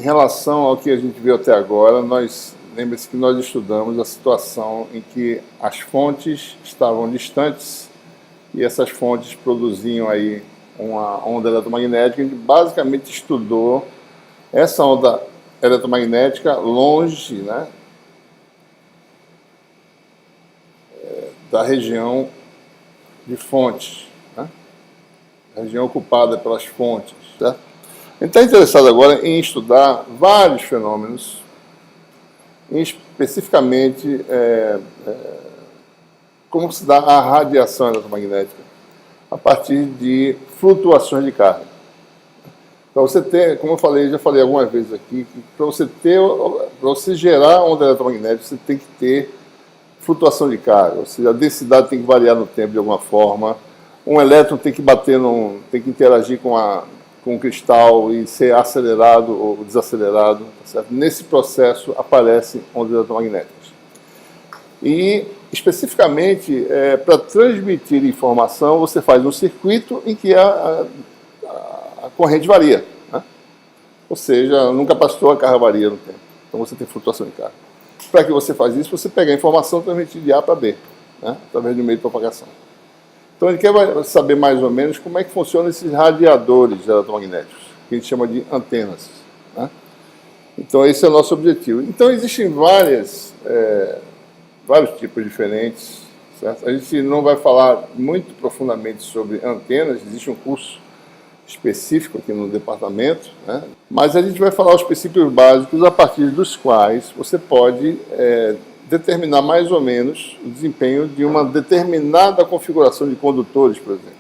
relação ao que a gente viu até agora, lembre-se que nós estudamos a situação em que as fontes estavam distantes e essas fontes produziam aí uma onda eletromagnética. A gente basicamente estudou essa onda eletromagnética longe, né, da região de fontes, né, a região ocupada pelas fontes. Certo? A gente está interessado agora em estudar vários fenômenos, especificamente como se dá a radiação eletromagnética a partir de flutuações de carga. Para você ter, como eu falei, já falei algumas vezes aqui, que para você gerar onda eletromagnética, você tem que ter flutuação de carga, ou seja, a densidade tem que variar no tempo de alguma forma, um elétron tem que tem que interagir com o cristal e ser acelerado ou desacelerado. Tá certo? Nesse processo aparecem ondas eletromagnéticas. E, especificamente, para transmitir informação, você faz um circuito em que a corrente varia. Né? Ou seja, num capacitor a carga varia no tempo. Então você tem flutuação de carga. Para que você faz isso, você pega a informação e transmite de A para B, né? Através do meio de propagação. Então ele quer saber mais ou menos como é que funcionam esses radiadores eletromagnéticos, que a gente chama de antenas. Né? Então esse é o nosso objetivo. Então existem vários tipos diferentes. Certo? A gente não vai falar muito profundamente sobre antenas, existe um curso específico aqui no departamento, né? Mas a gente vai falar os princípios básicos a partir dos quais você pode determinar mais ou menos o desempenho de uma determinada configuração de condutores, por exemplo.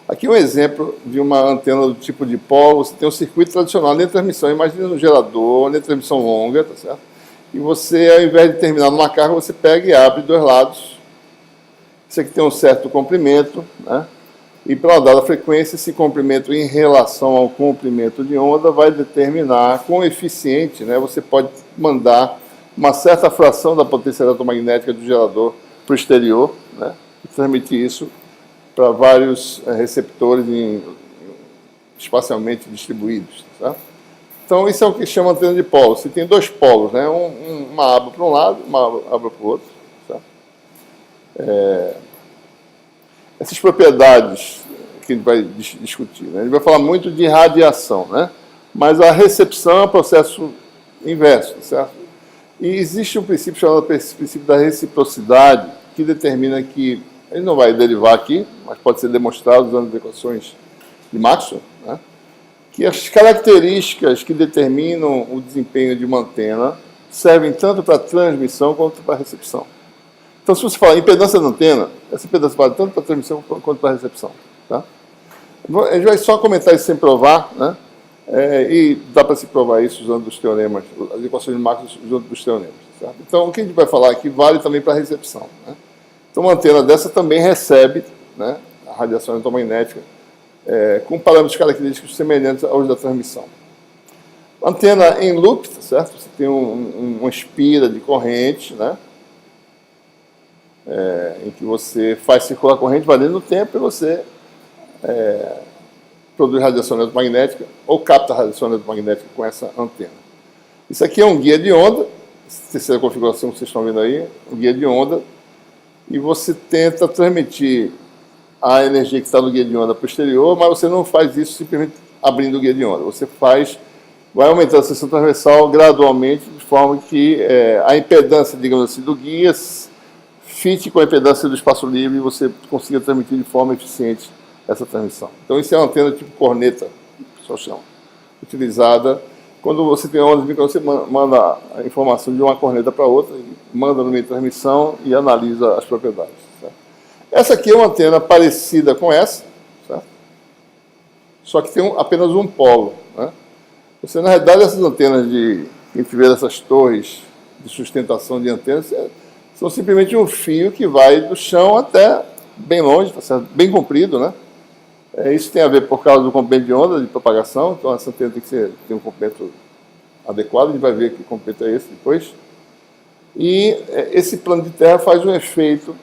Aqui um exemplo de uma antena do tipo dipolo. Você tem um circuito tradicional de transmissão, imagina um gerador, de transmissão longa, tá certo? E você, ao invés de terminar numa carga, você pega e abre dois lados. Isso aqui tem um certo comprimento, né? E para uma dada frequência, esse comprimento em relação ao comprimento de onda vai determinar quão eficiente, né, você pode mandar uma certa fração da potência eletromagnética do gerador para o exterior, né, e transmitir isso para vários receptores espacialmente distribuídos. Tá? Então, isso é o que chama antena de polo. Você tem dois polos, né, uma aba para um lado, uma aba para o outro. Tá? Essas propriedades que a gente vai discutir, né? A gente vai falar muito de radiação, né? Mas a recepção é um processo inverso, certo? E existe um princípio chamado princípio da reciprocidade, que determina que, ele não vai derivar aqui, mas pode ser demonstrado usando as equações de Maxwell, né? Que as características que determinam o desempenho de uma antena servem tanto para a transmissão quanto para a recepção. Então, se você falar impedância da antena, essa impedância vale tanto para a transmissão quanto para a recepção. Tá? A gente vai só comentar isso sem provar, né? E dá para se provar isso usando os teoremas, as equações de Maxwell usando os teoremas. Certo? Então, o que a gente vai falar aqui vale também para a recepção. Né? Então, uma antena dessa também recebe, né, a radiação eletromagnética com parâmetros característicos semelhantes aos da transmissão. Antena em loop, tá certo? Você tem uma espira de corrente, né? Em que você faz circular a corrente valendo o tempo e você produz radiação eletromagnética ou capta radiação eletromagnética com essa antena. Isso aqui é um guia de onda, essa terceira configuração que vocês estão vendo aí, um guia de onda, e você tenta transmitir a energia que está no guia de onda para o exterior, mas você não faz isso simplesmente abrindo o guia de onda. Você vai aumentando a seção transversal gradualmente, de forma que a impedância, digamos assim, do guia fite com a impedância do espaço livre e você consiga transmitir de forma eficiente essa transmissão. Então, isso é uma antena tipo corneta, que o pessoal chama, utilizada quando você tem ondas micro, você manda a informação de uma corneta para outra, manda no meio de transmissão e analisa as propriedades. Certo? Essa aqui é uma antena parecida com essa, certo? Só que tem apenas um polo. Né? Você, na realidade, essas antenas que a gente vê dessas torres de sustentação de antenas, são simplesmente um fio que vai do chão até bem longe, tá certo? Bem comprido, né? Isso tem a ver por causa do comprimento de onda de propagação, então essa antena tem que ter um comprimento adequado, a gente vai ver que comprimento é esse depois. E esse plano de terra faz um efeito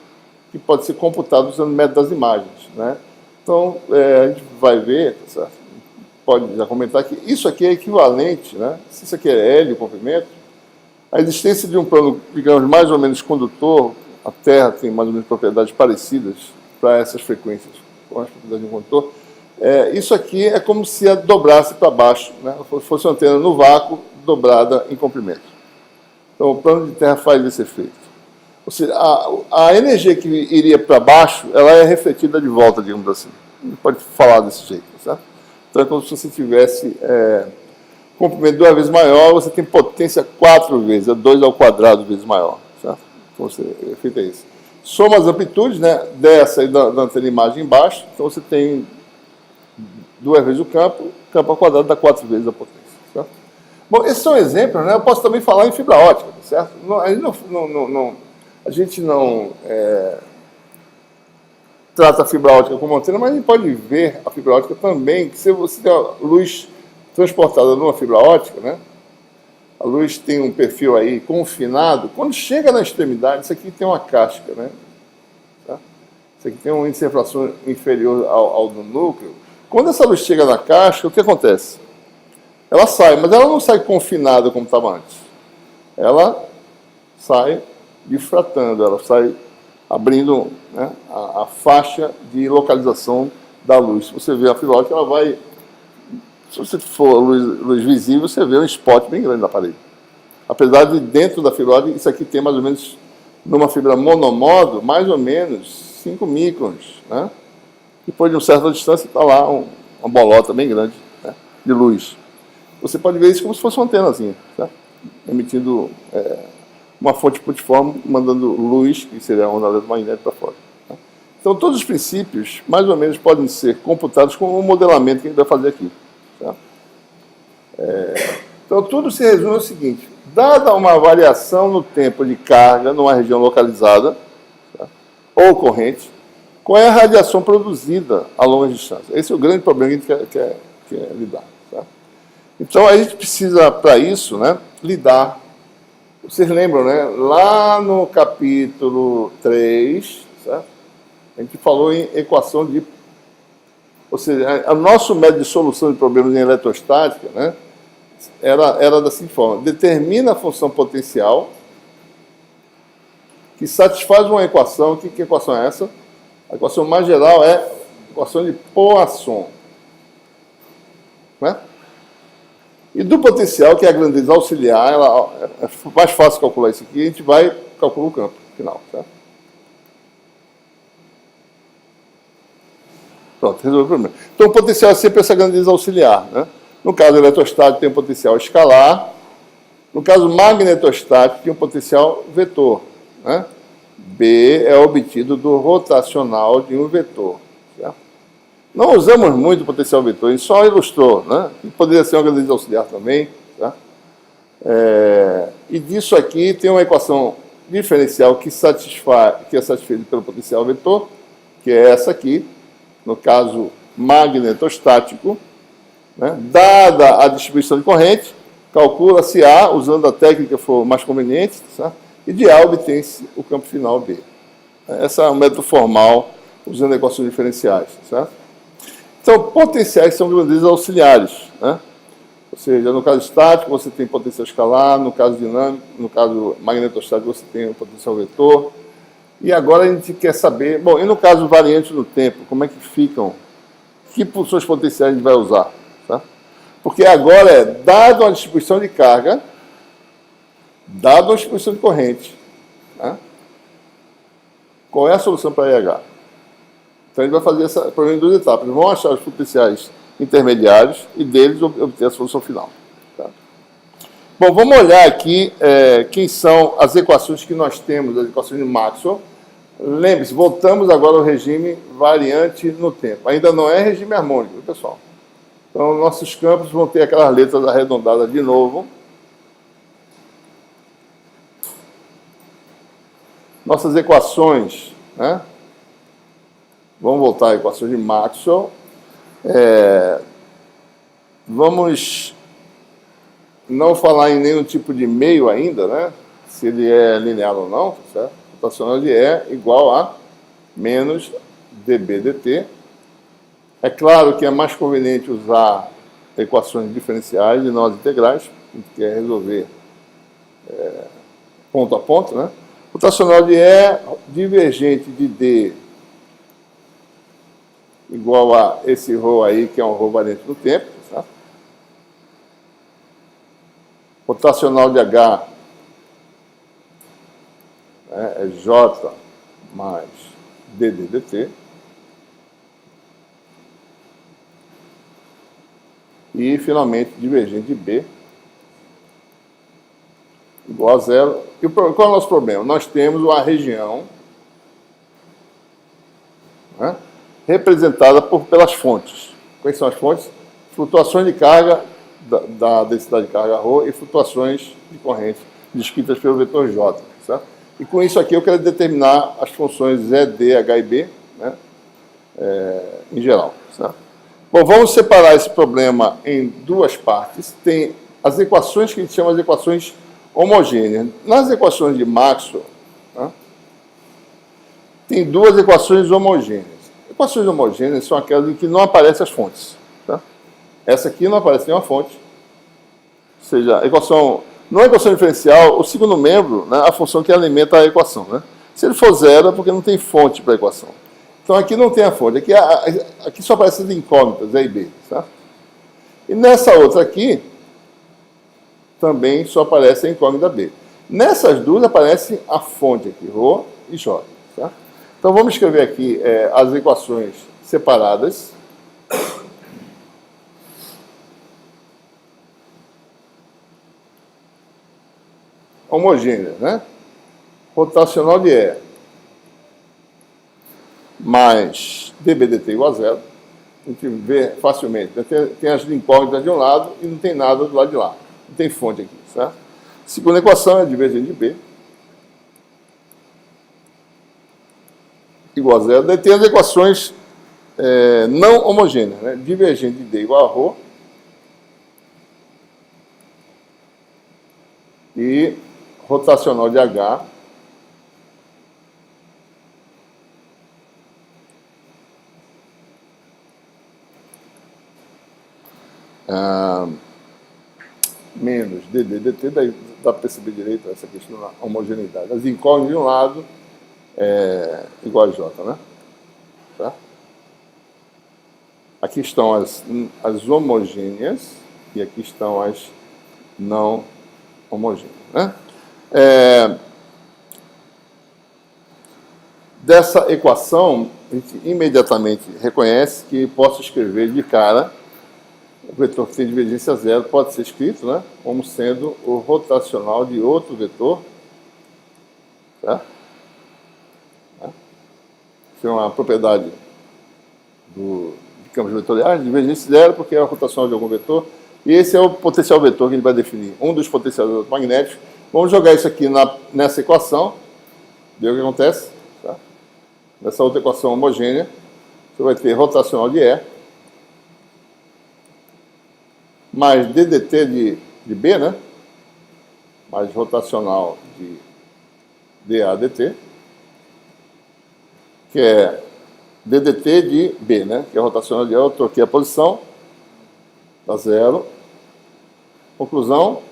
que pode ser computado usando o método das imagens, né? Então, a gente vai ver, tá certo? pode já comentar que isso aqui é equivalente, né? Se isso aqui é L, o comprimento, a existência de um plano, digamos, mais ou menos condutor, a Terra tem mais ou menos propriedades parecidas para essas frequências com as propriedades de um condutor, isso aqui é como se a dobrasse para baixo, né? Fosse uma antena no vácuo dobrada em comprimento. Então, o plano de Terra faz esse efeito. Ou seja, a energia que iria para baixo, ela é refletida de volta, digamos assim. Não pode falar desse jeito, certo? Então, é como se você tivesse comprimento 2 vezes maior, você tem potência 4 vezes, é 2 ao quadrado vezes maior, certo? Então, o efeito é esse. Soma as amplitudes, né, dessa e da antena imagem embaixo, então você tem 2 vezes o campo ao quadrado dá 4 vezes a potência, certo? Bom, esses são exemplos, né? Eu posso também falar em fibra ótica, certo? A gente não trata a fibra ótica como antena, mas a gente pode ver a fibra ótica também, que se você tem a luz transportada numa fibra ótica, né? A luz tem um perfil aí confinado, quando chega na extremidade, isso aqui tem uma casca, né? Tá? Isso aqui tem um índice de refração inferior ao do núcleo. Quando essa luz chega na casca, o que acontece? Ela sai, mas ela não sai confinada como estava antes. Ela sai difratando, ela sai abrindo, né, a faixa de localização da luz. Se você vê a fibra ótica, ela vai... Se você for luz visível, você vê um spot bem grande na parede. Apesar de dentro da fibra ótica, isso aqui tem mais ou menos, numa fibra monomodo, mais ou menos 5 microns, né? Depois de uma certa distância, está lá uma bolota bem grande, né, de luz. Você pode ver isso como se fosse uma antenazinha, tá? Emitindo uma fonte putiforme, mandando luz, que seria a onda eletromagnética, para fora. Tá? Então, todos os princípios, mais ou menos, podem ser computados com o modelamento que a gente vai fazer aqui. Tá? Então, tudo se resume ao seguinte: dada uma variação no tempo de carga numa região localizada, tá, ou corrente, qual é a radiação produzida a longa distância? Esse é o grande problema que a gente quer lidar. Tá? Então, a gente precisa, para isso, né, lidar. Vocês lembram, né? Lá no capítulo 3, certo? A gente falou em equação de... Ou seja, o nosso método de solução de problemas em eletrostática, né, era da seguinte forma: determina a função potencial que satisfaz uma equação. Que equação é essa? A equação mais geral é a equação de Poisson. Né? E do potencial, que é a grandeza auxiliar, é mais fácil calcular isso aqui, a gente vai calcular o campo final. Certo? Pronto, resolveu o problema. Então, o potencial é sempre essa grandeza auxiliar. Né? No caso eletrostático, tem um potencial escalar. No caso magnetostático, tem um potencial vetor. Né? B é obtido do rotacional de um vetor. Certo? Não usamos muito o potencial vetor, ele só ilustrou. Né? Poderia ser uma grandeza auxiliar também. Tá? E disso aqui tem uma equação diferencial que é satisfeita pelo potencial vetor, que é essa aqui, no caso magnetostático, né? Dada a distribuição de corrente, calcula-se A, usando a técnica que for mais conveniente, certo? E de A obtém-se o campo final B. Esse é o método formal, usando equações diferenciais. Certo? Então, potenciais são grandezas auxiliares. Né? Ou seja, no caso estático, você tem potencial escalar, no caso dinâmico, no caso magnetostático, você tem o potencial vetor. E agora a gente quer saber, bom, e no caso variante no tempo, como é que ficam? Que funções potenciais a gente vai usar? Tá? Porque agora dado uma distribuição de carga, dado uma distribuição de corrente, tá? Qual é a solução para IH? Então a gente vai fazer esse problema em 2 etapas. Vamos achar os potenciais intermediários e deles obter a solução final. Tá? Bom, vamos olhar aqui quem são as equações que nós temos, as equações de Maxwell. Lembre-se, voltamos agora ao regime variante no tempo. Ainda não é regime harmônico, viu, pessoal? Então, nossos campos vão ter aquelas letras arredondadas de novo. Nossas equações, né? Vamos voltar à equação de Maxwell. Vamos não falar em nenhum tipo de meio ainda, né? Se ele é linear ou não, tá certo? O rotacional ele é igual a menos dB dt. É claro que é mais conveniente usar equações diferenciais e não as integrais, a gente quer resolver ponto a ponto, né? Rotacional de E divergente de D igual a esse ρ aí, que é um ρ variante no tempo, tá? Rotacional de H é J mais dd dt. E, finalmente, divergente de B igual a zero. E qual é o nosso problema? Nós temos uma região, né, representada pelas fontes. Quais são as fontes? Flutuações de carga da densidade de carga ρ e flutuações de corrente descritas pelo vetor J. Certo? E com isso aqui eu quero determinar as funções E, D, H e B, né, em geral. Certo? Bom, vamos separar esse problema em duas partes. Tem as equações que a gente chama de equações homogêneas. Nas equações de Maxwell, tá, tem duas equações homogêneas. Equações homogêneas são aquelas em que não aparecem as fontes. Tá? Essa aqui não aparece nenhuma fonte. Ou seja, a equação, não é equação diferencial, o segundo membro, né, a função que alimenta a equação. Né? Se ele for zero, é porque não tem fonte para a equação. Então aqui não tem a fonte, aqui só aparecem as incógnitas, E e B. Tá? E nessa outra aqui, também só aparece a incógnita B. Nessas duas aparece a fonte aqui, ρ e J. Tá? Então vamos escrever aqui as equações separadas. Homogêneas, né? Rotacional de E mais dB dt igual a zero. A gente vê facilmente. Tem as incógnitas de um lado e não tem nada do lado de lá. Não tem fonte aqui, certo? Segunda equação é divergente de B igual a zero. Daí tem as equações não homogêneas, né? Divergente de D igual a ρ e rotacional de H menos dd dt, daí dá para perceber direito essa questão da homogeneidade. As incógnitas de um lado igual a J, né? Tá? Aqui estão as homogêneas e aqui estão as não homogêneas, né? Dessa equação, a gente imediatamente reconhece que posso escrever de cara o vetor que tem divergência zero pode ser escrito, né, como sendo o rotacional de outro vetor. Tá? Isso é uma propriedade de campos vetoriais, divergência zero, porque é o rotacional de algum vetor. E esse é o potencial vetor que a gente vai definir, um dos potenciais magnéticos. Vamos jogar isso aqui nessa equação, ver o que acontece. Tá? Nessa outra equação homogênea, você vai ter rotacional de E, mais ddt de B, né? Mais rotacional de dA dt, que é ddt de B, né? Que é rotacional de E. Eu troquei a posição, dá zero. Conclusão.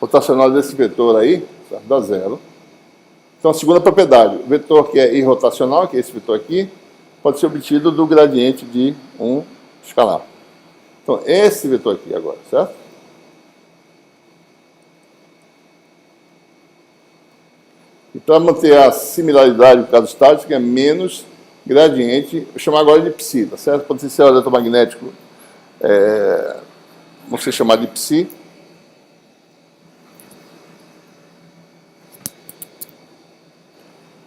Rotacional desse vetor aí, certo? Dá zero. Então, a segunda propriedade, o vetor que é irrotacional, que é esse vetor aqui, pode ser obtido do gradiente de um escalar. Então, esse vetor aqui agora, certo? E para manter a similaridade do caso estático, é menos gradiente, vou chamar agora de psi, tá certo? Potencial eletromagnético, vamos chamar de psi.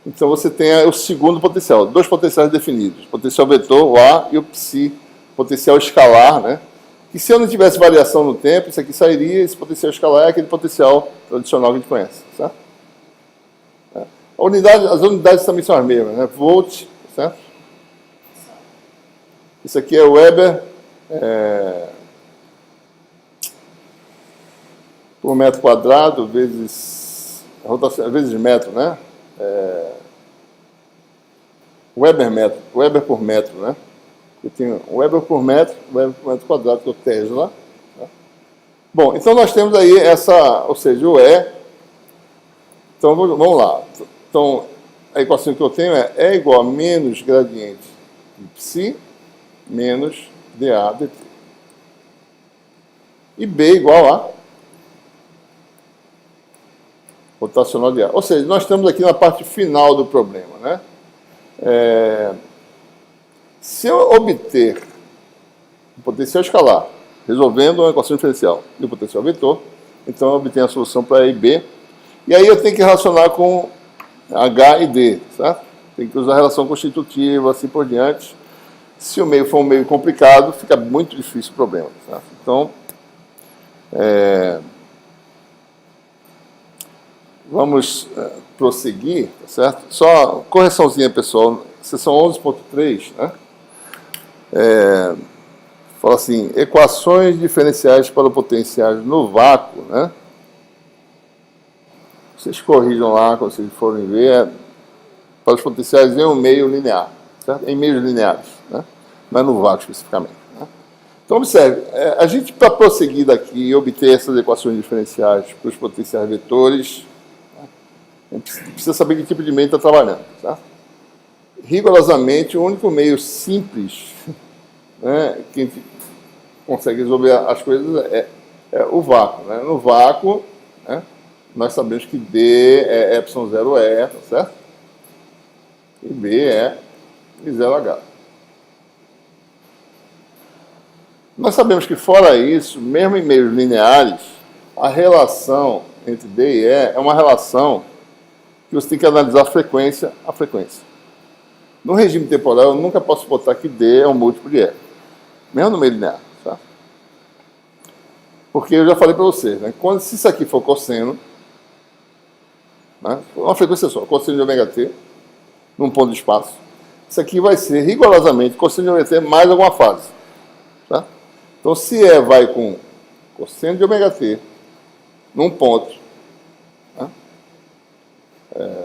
Então você tem o segundo potencial, dois potenciais definidos, potencial vetor, o A, e o psi, potencial escalar, né? E se eu não tivesse variação no tempo, isso aqui sairia, esse potencial escalar é aquele potencial tradicional que a gente conhece, certo? As unidades também são as mesmas, né? Volt, certo? Isso aqui é Weber por metro quadrado vezes rotação, vezes metro, né? Weber por metro, né? Eu tenho Weber por metro quadrado, que é o Tesla. Né? Bom, então nós temos aí essa, ou seja, o E. Então vamos lá. Então a equação que eu tenho é E igual a menos gradiente de psi menos dA dt. E B igual a rotacional de A. Ou seja, nós estamos aqui na parte final do problema, né? Se eu obter o potencial escalar, resolvendo uma equação diferencial e o potencial vetor, então eu obtenho a solução para E e B. E aí eu tenho que relacionar com H e D, certo? Tem que usar relação constitutiva, assim por diante. Se o meio for um meio complicado, fica muito difícil o problema, certo? Então, vamos prosseguir, tá certo? Só correçãozinha, pessoal. Seção 11.3, né? Fala assim, equações diferenciais para potenciais no vácuo, né? Vocês corrijam lá, quando vocês forem ver, para os potenciais em um meio linear, certo? Em meios lineares, né? Não é no vácuo especificamente. Né? Então, observe, a gente, para prosseguir daqui e obter essas equações diferenciais para os potenciais vetores, né? A gente precisa saber que tipo de meio está trabalhando, certo? Rigorosamente, o único meio simples, né, que a gente consegue resolver as coisas é o vácuo. Né? No vácuo, né, nós sabemos que D é ε0E, tá certo? E B é I0H. Nós sabemos que, fora isso, mesmo em meios lineares, a relação entre D e E é uma relação que você tem que analisar frequência a frequência. No regime temporal, eu nunca posso botar que D é um múltiplo de E, mesmo no meio linear. Tá? Porque eu já falei para vocês, né? Se isso aqui for cosseno, né? Uma frequência só, cosseno de ômega t, num ponto de espaço, isso aqui vai ser rigorosamente cosseno de ômega t mais alguma fase. Tá? Então, se E vai com cosseno de ômega t num ponto, né?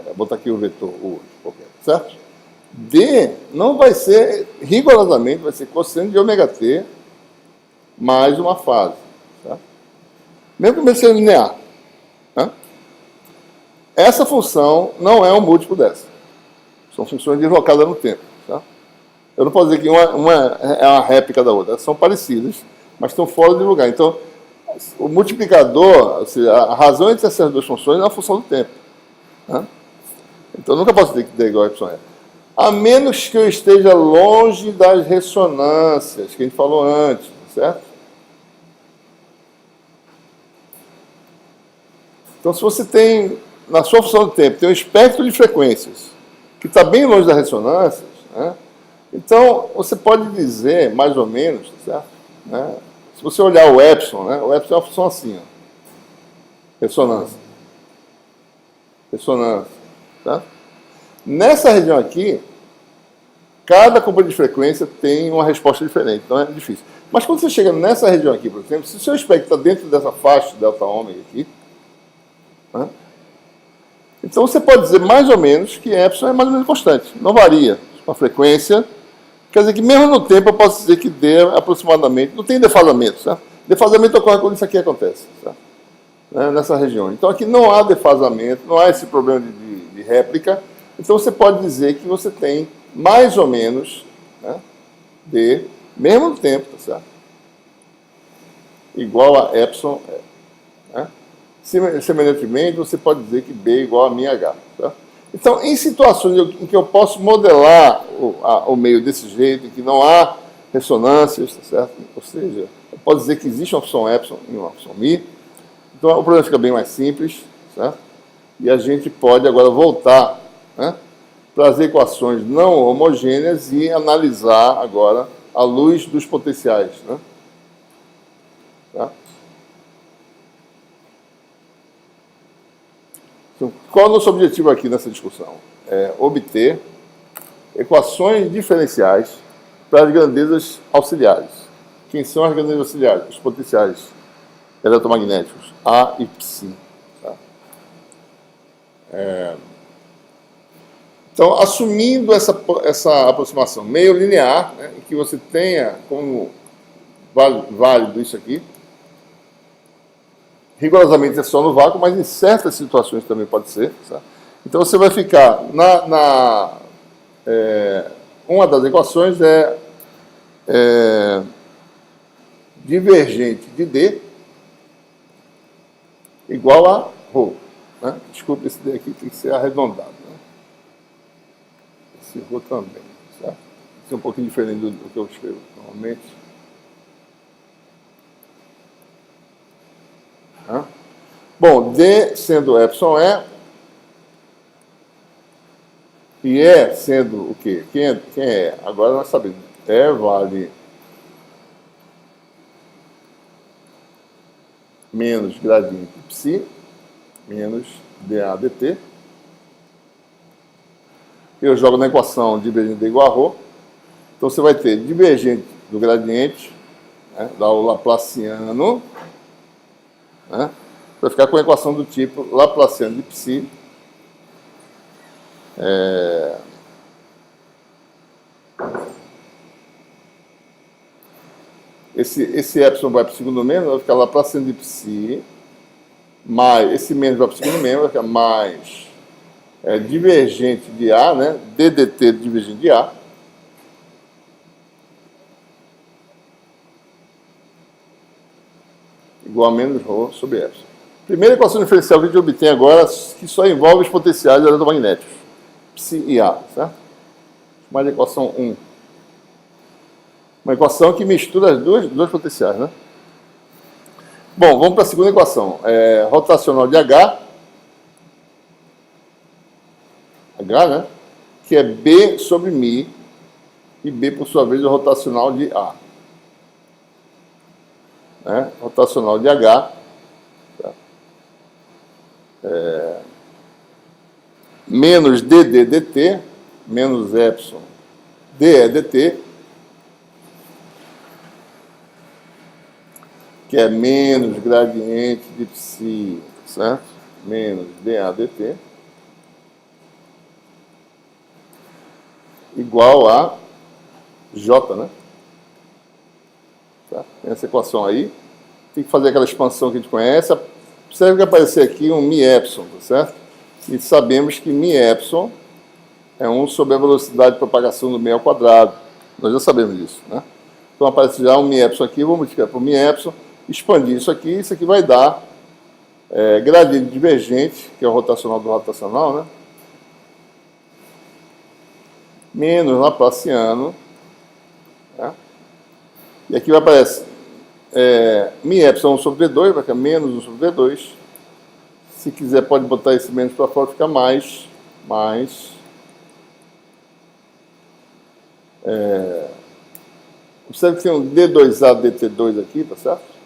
Vou botar aqui o vetor, certo? D não vai ser, rigorosamente, vai ser cosseno de ômega t mais uma fase. Tá? Mesmo que seja linear. Tá? Essa função não é um múltiplo dessa. São funções deslocadas no tempo. Tá? Eu não posso dizer que uma é uma réplica da outra. Elas são parecidas, mas estão fora de lugar. Então, o multiplicador, ou seja, a razão entre essas duas funções é a função do tempo. Tá? Então, eu nunca posso dizer que D é igual a Y. A menos que eu esteja longe das ressonâncias, que a gente falou antes, certo? Então, se você tem, na sua função do tempo, tem um espectro de frequências que está bem longe das ressonâncias, né? Então, você pode dizer, mais ou menos, certo? Né? Se você olhar o epsilon, né? O epsilon é uma função assim, ó. Ressonância. Ressonância. Tá? Nessa região aqui, cada componente de frequência tem uma resposta diferente, então é difícil. Mas quando você chega nessa região aqui, por exemplo, se o seu espectro está dentro dessa faixa de delta ômega aqui, né? Então você pode dizer mais ou menos que epsilon é mais ou menos constante, não varia com a frequência. Quer dizer que mesmo no tempo eu posso dizer que D é aproximadamente, não tem defasamento, certo? Defasamento ocorre quando isso aqui acontece, certo? Nessa região. Então aqui não há defasamento, não há esse problema de réplica. Então você pode dizer que você tem mais ou menos, né, D, mesmo no tempo, tá certo? Igual a epsilon E. Né? Semelhantemente, você pode dizer que B é igual a minha H. Tá? Então, em situações em que eu posso modelar o meio desse jeito, em que não há ressonâncias, tá certo? Ou seja, eu posso dizer que existe uma função epsilon e uma função mi, então o problema fica bem mais simples, certo? E a gente pode agora voltar, né, para as equações não homogêneas e analisar agora à luz dos potenciais. Né? Tá? Então, qual é o nosso objetivo aqui nessa discussão? É obter equações diferenciais para as grandezas auxiliares. Quem são as grandezas auxiliares? Os potenciais eletromagnéticos, A e Psi. Tá? Então, assumindo essa aproximação meio linear, né, em que você tenha como válido isso aqui, rigorosamente é só no vácuo, mas em certas situações também pode ser. Tá? Então, você vai ficar uma das equações é divergente de D igual a ρ. Né? Desculpe, esse D aqui tem que ser arredondado. Né? Esse ρ também. Certo? Isso é um pouquinho diferente do que eu escrevo normalmente. Né? Bom, D sendo epsilon e E sendo o quê? Quem é? Agora nós sabemos. E vale menos gradiente psi, menos dA dt. Eu jogo na equação divergente de igual a ρ. Então você vai ter divergente do gradiente, né, dá o laplaciano, né, vai ficar com a equação do tipo laplaciano de psi esse epsilon vai para o segundo menos, vai ficar laplaciano de psi, mais esse menos vai para o segundo menos, vai ficar mais divergente de A, né, ddt divergente de A, igual a menos ρ sobre epsilon. Primeira equação diferencial que a gente obtém agora, que só envolve os potenciais eletromagnéticos, psi e A, certo? Mais equação 1. Uma equação que mistura as duas potenciais, né? Bom, vamos para a segunda equação. Rotacional de H, né? Que é B sobre μ, e B, por sua vez, é o rotacional de A. Né? Rotacional de H. Menos dd dt, menos epsilon dE dt, que é menos gradiente de psi, certo? Menos dA dt, igual a J, né? Tá? Tem essa equação aí. Tem que fazer aquela expansão que a gente conhece. Observe que aparecer aqui um μ epsilon, tá certo? E sabemos que μ epsilon é 1 sobre a velocidade de propagação do meio ao quadrado. Nós já sabemos disso, né? Então aparece já um μ epsilon aqui, vou multiplicar por μ epsilon, expandir isso aqui vai dar gradiente divergente, que é o rotacional do rotacional, né? Menos laplaciano, né? E aqui vai aparecer μ epsilon 1 sobre V2, vai ficar menos 1 sobre V2. Se quiser, pode botar esse menos para fora, fica mais. Observe que tem um D2A, DT2 aqui, tá certo?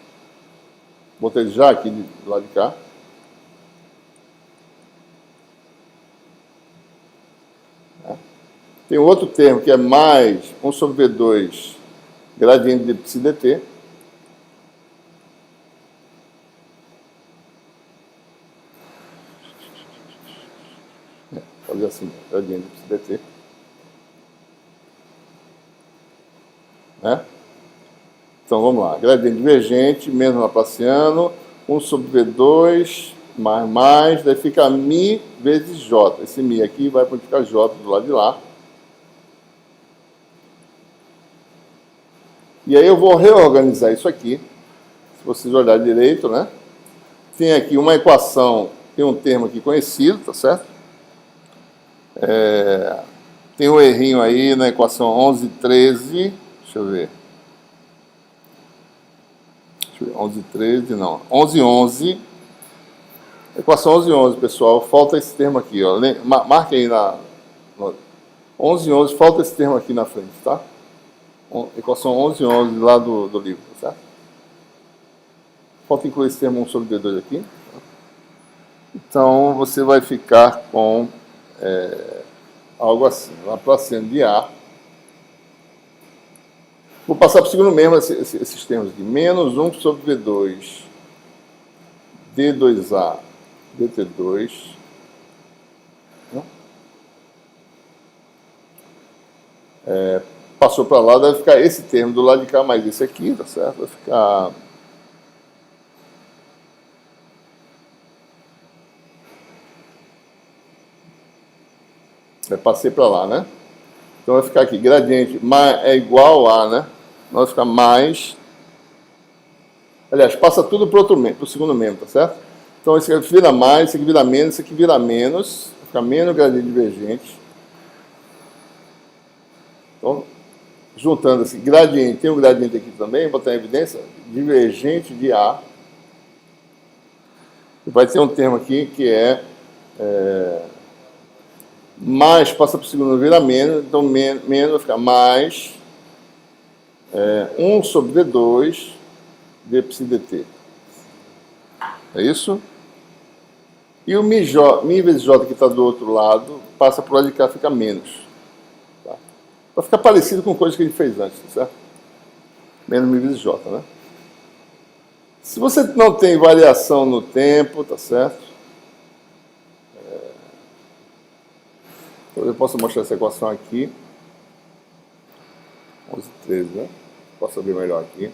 Botei já aqui do lado de cá. Tem outro termo que é mais 1 sobre V2 gradiente de psi dt. Fazer assim, gradiente de psi dt. Né? Então vamos lá, gradiente divergente, menos laplaciano, 1 sobre V2, mais, daí fica μ vezes J. Esse μ aqui vai multiplicar J do lado de lá. E aí eu vou reorganizar isso aqui. Se vocês olharem direito, né? Tem aqui uma equação, tem um termo aqui conhecido, tá certo? Tem um errinho aí na equação 11, 13, deixa eu ver. 11, 13, não. 11, 11. Equação 11, 11, pessoal. Falta esse termo aqui, ó. Marque aí na... 11, 11, falta esse termo aqui na frente, tá? Equação 11, 11 lá do livro, tá certo? Falta incluir esse termo 1 sobre D2 aqui. Então, você vai ficar com algo assim. Laplaciano de A. Vou passar para o segundo mesmo esses termos aqui. Menos 1 sobre V2 D2A, DT2, passou para lá, deve ficar esse termo do lado de cá, mais esse aqui, tá certo? Vai ficar... Passei para lá, né? Então vai ficar aqui, gradiente é igual a, né? Vai ficar mais... Aliás, passa tudo para o segundo membro, tá certo? Então esse aqui vira mais, esse aqui vira menos, esse aqui vira menos, vai ficar menos gradiente divergente. Então, juntando esse gradiente, tem um gradiente aqui também, vou botar em evidência, divergente de A. E vai ter um termo aqui que mais passa para o segundo, vira menos, então menos vai ficar mais 1 sobre D2 dψdt. É isso? E o mi vezes j que está do outro lado, passa para o lado de cá, fica menos. Tá? Vai ficar parecido com coisas que a gente fez antes, certo? Menos mi vezes j, né? Se você não tem variação no tempo, tá certo? Eu posso mostrar essa equação aqui. 11, 13, né? Posso abrir melhor aqui.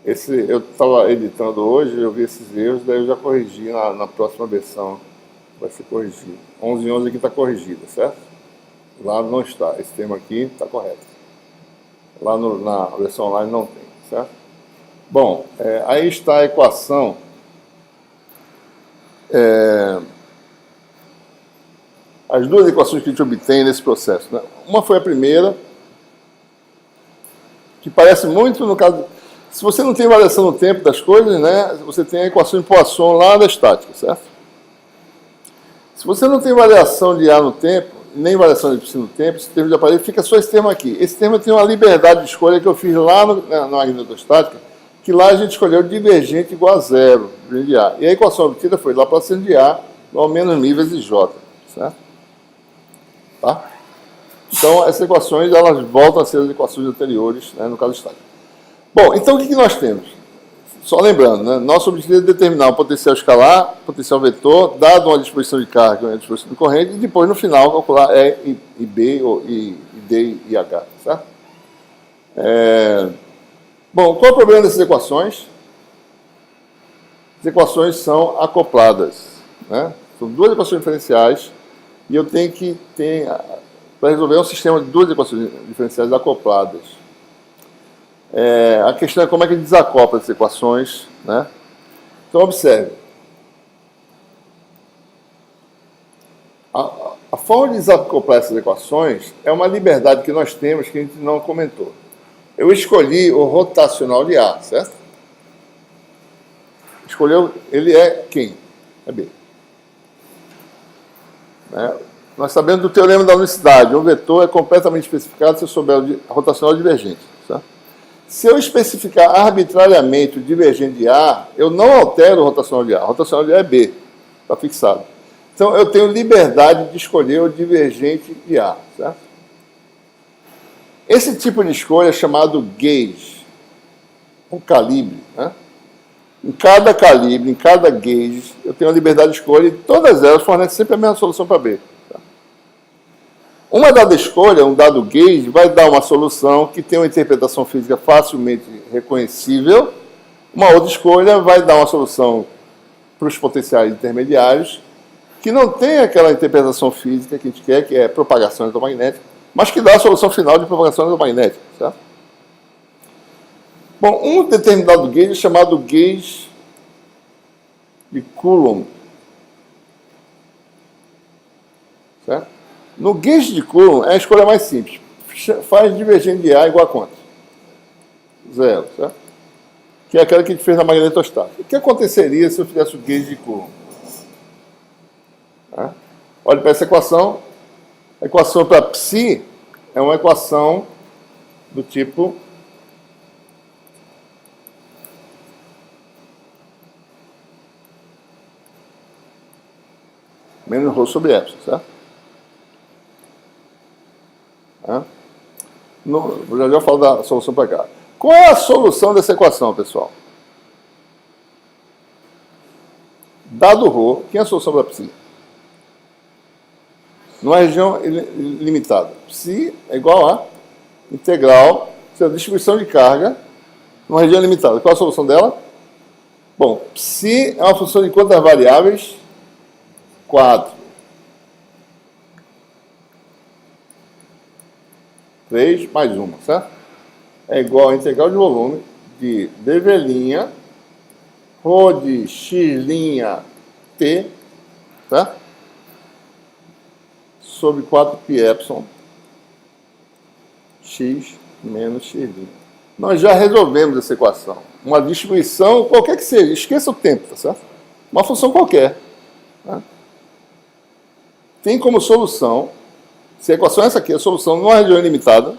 Eu estava editando hoje, eu vi esses erros, daí eu já corrigi na próxima versão. Vai ser corrigido. 11 e 11 aqui está corrigido, certo? Lá não está. Esse termo aqui está correto. Lá na versão online não tem, certo? Bom, aí está a equação. As duas equações que a gente obtém nesse processo, né? Uma foi a primeira, que parece muito no caso... Se você não tem variação no tempo das coisas, né, você tem a equação de Poisson lá da estática, certo? Se você não tem variação de A no tempo, nem variação de Y no tempo, esse termo de aparelho, fica só esse termo aqui. Esse termo tem uma liberdade de escolha que eu fiz lá na magnetostática, que lá a gente escolheu divergente igual a zero de A. E a equação obtida foi Laplaciano de A igual a menos mi vezes J, certo? Tá? Então, essas equações, elas voltam a ser as equações anteriores, né, no caso estático. Bom, então o que nós temos? Só lembrando, né, nosso objetivo é determinar o potencial escalar, potencial vetor, dado uma disposição de carga e uma disposição de corrente, e depois, no final, calcular E e B, e D e H, certo? Bom, qual é o problema dessas equações? As equações são acopladas, né? São duas equações diferenciais, e eu tenho que ter, para resolver um sistema de duas equações diferenciais acopladas. A questão é como é que a gente desacopla essas equações, né? Então, observe. A forma de desacoplar essas equações é uma liberdade que nós temos que a gente não comentou. Eu escolhi o rotacional de A, certo? Escolheu, ele é quem? É B. Né? Nós sabemos do teorema da unicidade. Um vetor é completamente especificado se eu souber o rotacional divergente, certo? Se eu especificar arbitrariamente o divergente de A, eu não altero o rotacional de A. O rotacional de A é B, está fixado. Então, eu tenho liberdade de escolher o divergente de A, certo? Esse tipo de escolha é chamado gauge, um calibre, né? Em cada calibre, em cada gauge, eu tenho a liberdade de escolha e todas elas fornecem sempre a mesma solução para B. Uma dada escolha, um dado gauge, vai dar uma solução que tem uma interpretação física facilmente reconhecível. Uma outra escolha vai dar uma solução para os potenciais intermediários que não tem aquela interpretação física que a gente quer, que é propagação eletromagnética, mas que dá a solução final de propagação eletromagnética, certo? Bom, um determinado gauge é chamado gauge de Coulomb, certo? No gauge de Coulomb é a escolha mais simples. Faz divergente de A igual a quanto? Zero, certo? Que é aquela que a gente fez na magnetostática. O que aconteceria se eu fizesse o gauge de Coulomb? Olha para essa equação. A equação para psi é uma equação do tipo menos ρ sobre epsilon, certo? Já falo da solução para cá. Qual é a solução dessa equação, pessoal? Dado ρ, quem é a solução para psi? Numa região limitada. Psi é igual a integral, a distribuição de carga numa região limitada. Qual é a solução dela? Bom, psi é uma função de quantas variáveis? 4. 3 mais 1, certo? É igual a integral de volume de dv', ρ de x' t, tá? Sobre 4π x menos x'. Nós já resolvemos essa equação. Uma distribuição, qualquer que seja, esqueça o tempo, tá certo? Uma função qualquer. Tá? Tem como solução, se a equação é essa aqui, a solução numa região ilimitada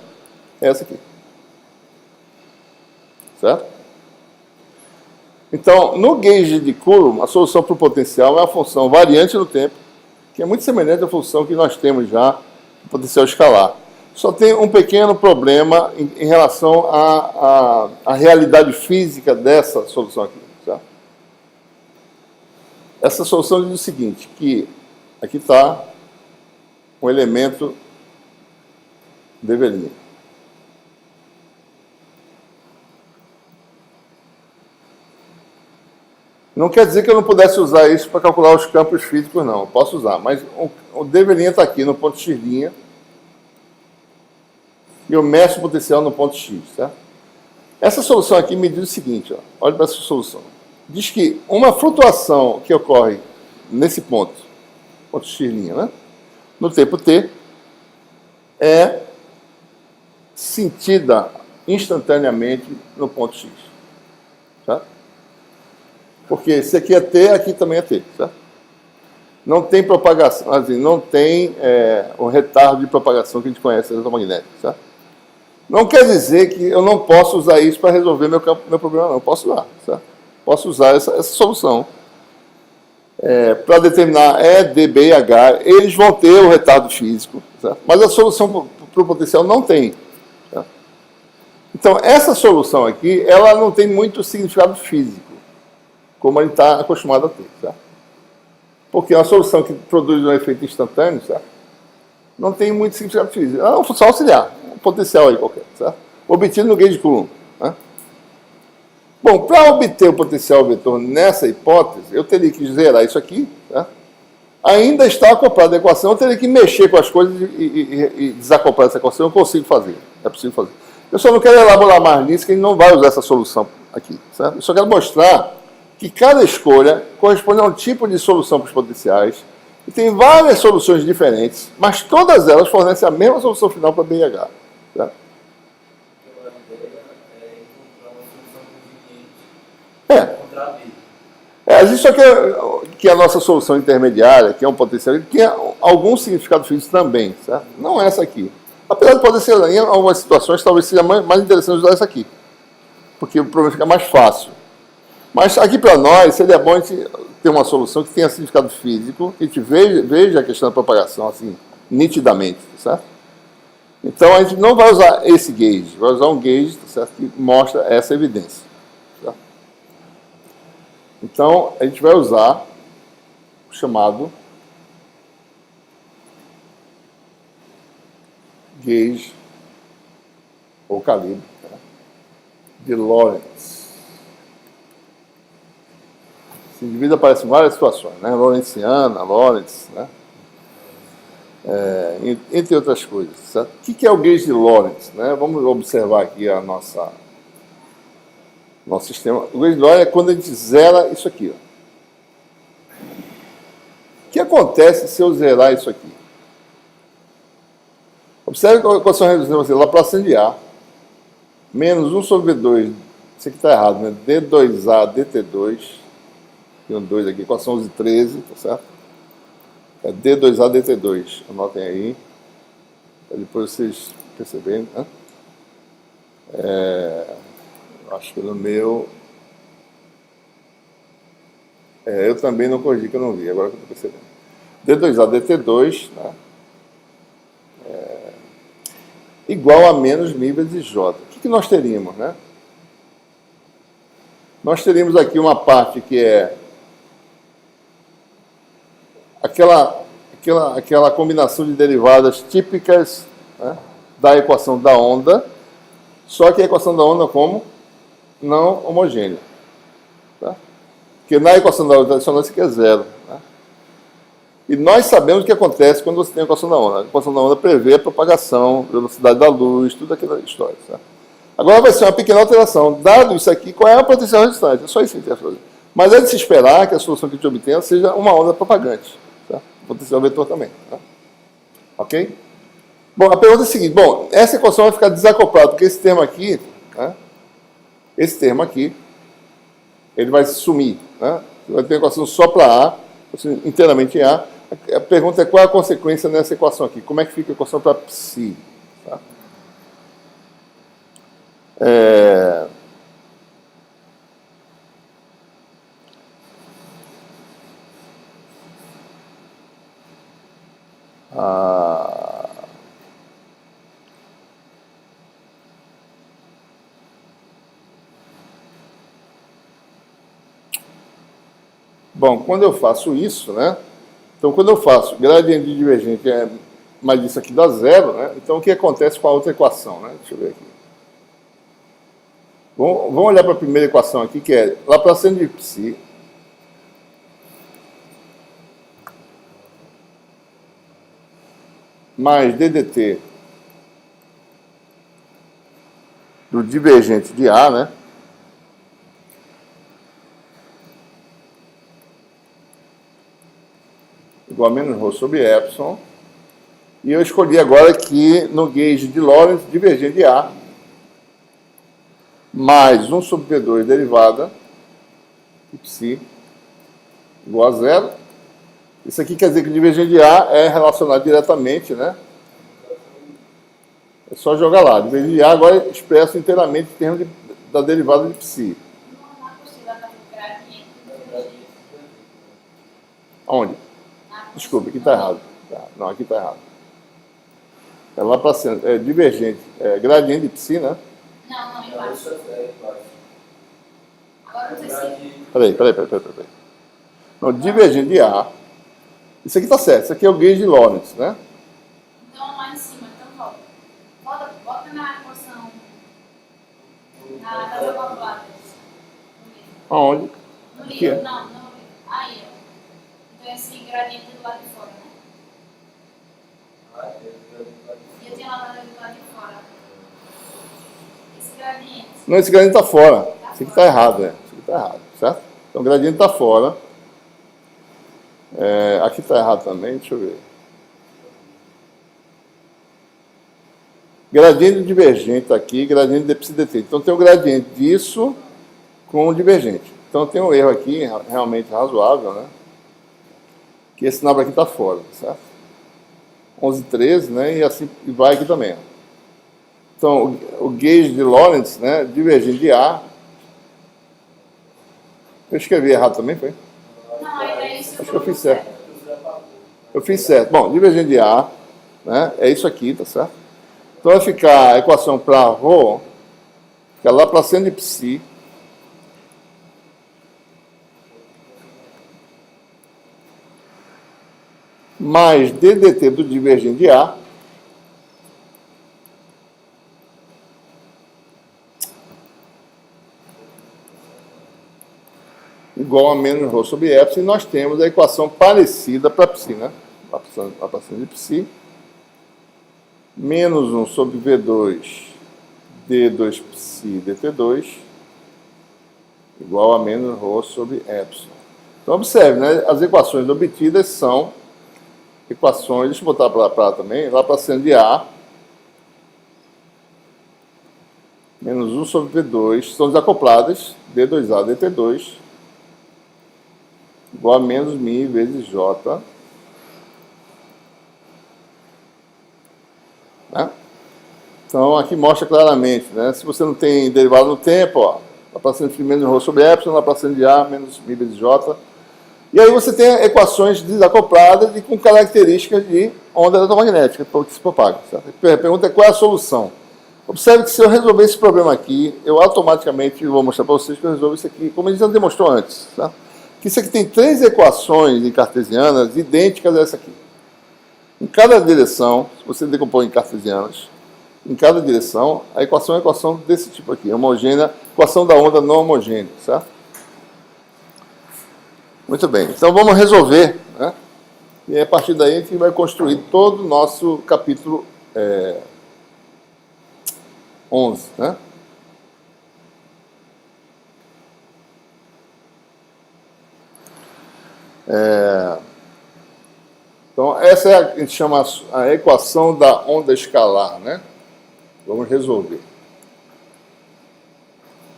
é essa aqui. Certo? Então, no gauge de Coulomb, a solução para o potencial é a função variante no tempo, que é muito semelhante à função que nós temos já no potencial escalar. Só tem um pequeno problema em relação à realidade física dessa solução aqui. Certo? Essa solução diz o seguinte, que aqui está um elemento dv'. Não quer dizer que eu não pudesse usar isso para calcular os campos físicos, não. Eu posso usar, mas o dv' está aqui no ponto x', e eu meço o potencial no ponto x, certo? Essa solução aqui me diz o seguinte, ó, olha para essa solução. Diz que uma flutuação que ocorre nesse ponto x', né, no tempo t, é sentida instantaneamente no ponto x, certo? Porque se aqui é t, aqui também é t, certo? Não tem propagação, assim, não tem o retardo de propagação que a gente conhece eletromagnético, certo? Não quer dizer que eu não posso usar isso para resolver meu problema, não. Eu posso usar, certo? Posso usar essa solução para determinar E, D, B e H. Eles vão ter o retardo físico, certo? Mas a solução para o potencial não tem. Certo? Então, essa solução aqui, ela não tem muito significado físico, como a gente está acostumado a ter, certo? Porque é uma solução que produz um efeito instantâneo, certo? Não tem muito significado físico. É uma função auxiliar, um potencial aí qualquer, certo? Obtido no gauge de Coulomb. Né? Bom, para obter o potencial vetor nessa hipótese, eu teria que zerar isso aqui, certo? Ainda está acoplada a equação, eu teria que mexer com as coisas e desacoplar essa equação, eu consigo fazer, é possível fazer. Eu só não quero elaborar mais nisso, que a gente não vai usar essa solução aqui, certo? Eu só quero mostrar que cada escolha corresponde a um tipo de solução para os potenciais, e tem várias soluções diferentes, mas todas elas fornecem a mesma solução final para B e H. Certo? Existe só que a nossa solução intermediária, que é um potencial, tem algum significado físico também, certo? Não essa aqui. Apesar de poder ser, em algumas situações, talvez seja mais interessante usar essa aqui, porque o problema fica mais fácil. Mas aqui para nós, seria bom a gente ter uma solução que tenha significado físico, que a gente veja a questão da propagação assim, nitidamente, certo? Então a gente não vai usar esse gauge, vai usar um gauge, certo, que mostra essa evidência. Certo? Então a gente vai usar o chamado gauge, ou calibre, tá? De Lorentz. Esse indivíduo aparece em várias situações, né? Lorentziana, Lorentz, né? Entre outras coisas. Certo? O que é o gauge de Lorentz? Né? Vamos observar aqui nosso sistema. O gauge de Lorentz é quando a gente zera isso aqui. Ó. O que acontece se eu zerar isso aqui? Observe qual é a redução de Laplace de A menos 1 sobre V2. Isso aqui está errado, né? D2A, DT2. Tem um 2 aqui, equação 11 e 13, tá certo? É D2A, DT2. Anotem aí. Para depois vocês perceberem. Né? Acho que no meu... eu também não corrigi, que eu não vi, agora que eu estou percebendo. D2A, DT2, né? Igual a menos μ vezes J. O que nós teríamos, né? nós teríamos aqui uma parte que é aquela combinação de derivadas típicas, né, da equação da onda, só que a equação da onda como não homogênea. Tá? Porque na equação da onda tradicional isso aqui é zero. Né? E nós sabemos o que acontece quando você tem a equação da onda. A equação da onda prevê a propagação, velocidade da luz, tudo aquela história. Tá? Agora vai ser uma pequena alteração. Dado isso aqui, qual é a potencial resultante? É só isso que a gente tem que fazer. Mas é de se esperar que a solução que a gente obtenha seja uma onda propagante. Tá? Potencial vetor também. Tá? Ok? Bom, a pergunta é a seguinte. Bom, essa equação vai ficar desacoplada, porque esse termo aqui, né, ele vai sumir. Né? Você vai ter uma equação só para A, inteiramente em A. A pergunta é qual é a consequência nessa equação aqui. Como é que fica a equação para psi? Tá? Bom, quando eu faço isso, né? Então, quando eu faço gradiente de divergente, mas isso aqui dá zero, né? Então, o que acontece com a outra equação, né? Deixa eu ver aqui. Vamos olhar para a primeira equação aqui, que é Laplaciano de psi mais ddt do divergente de A, né? Igual a menos ρ sobre epsilon. E eu escolhi agora aqui no gauge de Lorentz divergente de A mais 1 sobre V2 derivada de psi igual a zero. Isso aqui quer dizer que o divergente de A é relacionado diretamente, né? É só jogar lá. Divergente de A agora é expresso inteiramente em termos da derivada de psi. Onde? Desculpa, aqui está errado. Não, aqui está errado. É lá para cima. É divergente. É gradiente de psi, né? Não, embaixo. Agora não sei se... Peraí. Não, divergente de A. Isso aqui está certo. Isso aqui é o gauge de Lorentz, né? Então, lá em cima. Então, bota na equação. Das calculadas. Aonde? No Aqui, livro, não. Aí, ó. Então, esse gradiente do lado de fora, né? E eu tinha lá do lado de fora. Esse gradiente. Não, esse gradiente está fora. Isso aqui está errado, Isso aqui está errado, certo? Então, o gradiente está fora. Aqui está errado também, deixa eu ver. Gradiente divergente está aqui, gradiente de psi dt. Então, tem o gradiente disso com o divergente. Então, tem um erro aqui, realmente razoável, né? Que esse sinal aqui está fora, certo? 11, 13, né? E assim vai aqui também. Então, o gauge de Lorentz, né? Divergente de A. Eu escrevi errado também, foi? Não, é isso. Acho que eu fiz certo. Eu fiz certo. Bom, divergente de A, né? É isso aqui, tá certo? Então, vai ficar a equação para ρ, que é Laplaciano de psi, mais ddt do divergente de A igual a menos ρ sobre epsilon, e nós temos a equação parecida para psi, né? Laplaciano de psi menos 1 sobre V2 d2 psi dt2 igual a menos ρ sobre epsilon. Então, observe, né? As equações obtidas são equações, deixa eu botar para lá também, Laplaciano de A menos 1 sobre V2, são desacopladas, d2a dt2 igual a menos μ vezes j. Né? Então, aqui mostra claramente, né? Se você não tem derivado no tempo, ó, Laplaciano de menos ρ sobre epsilon, Laplaciano de A menos μ vezes j. E aí você tem equações desacopladas e com características de onda eletromagnética, que se propaga. Certo? A pergunta é qual é a solução? Observe que se eu resolver esse problema aqui, eu automaticamente vou mostrar para vocês que eu resolvo isso aqui, como a gente já demonstrou antes. Tá? Que isso aqui tem 3 equações em cartesianas idênticas a essa aqui. Em cada direção, se você decompor em cartesianas, em cada direção, a equação é uma equação desse tipo aqui, homogênea, equação da onda não homogênea, certo? Muito bem, então vamos resolver, né? E a partir daí a gente vai construir todo o nosso capítulo 11, né? Então, essa é a gente chama a equação da onda escalar, né? Vamos resolver.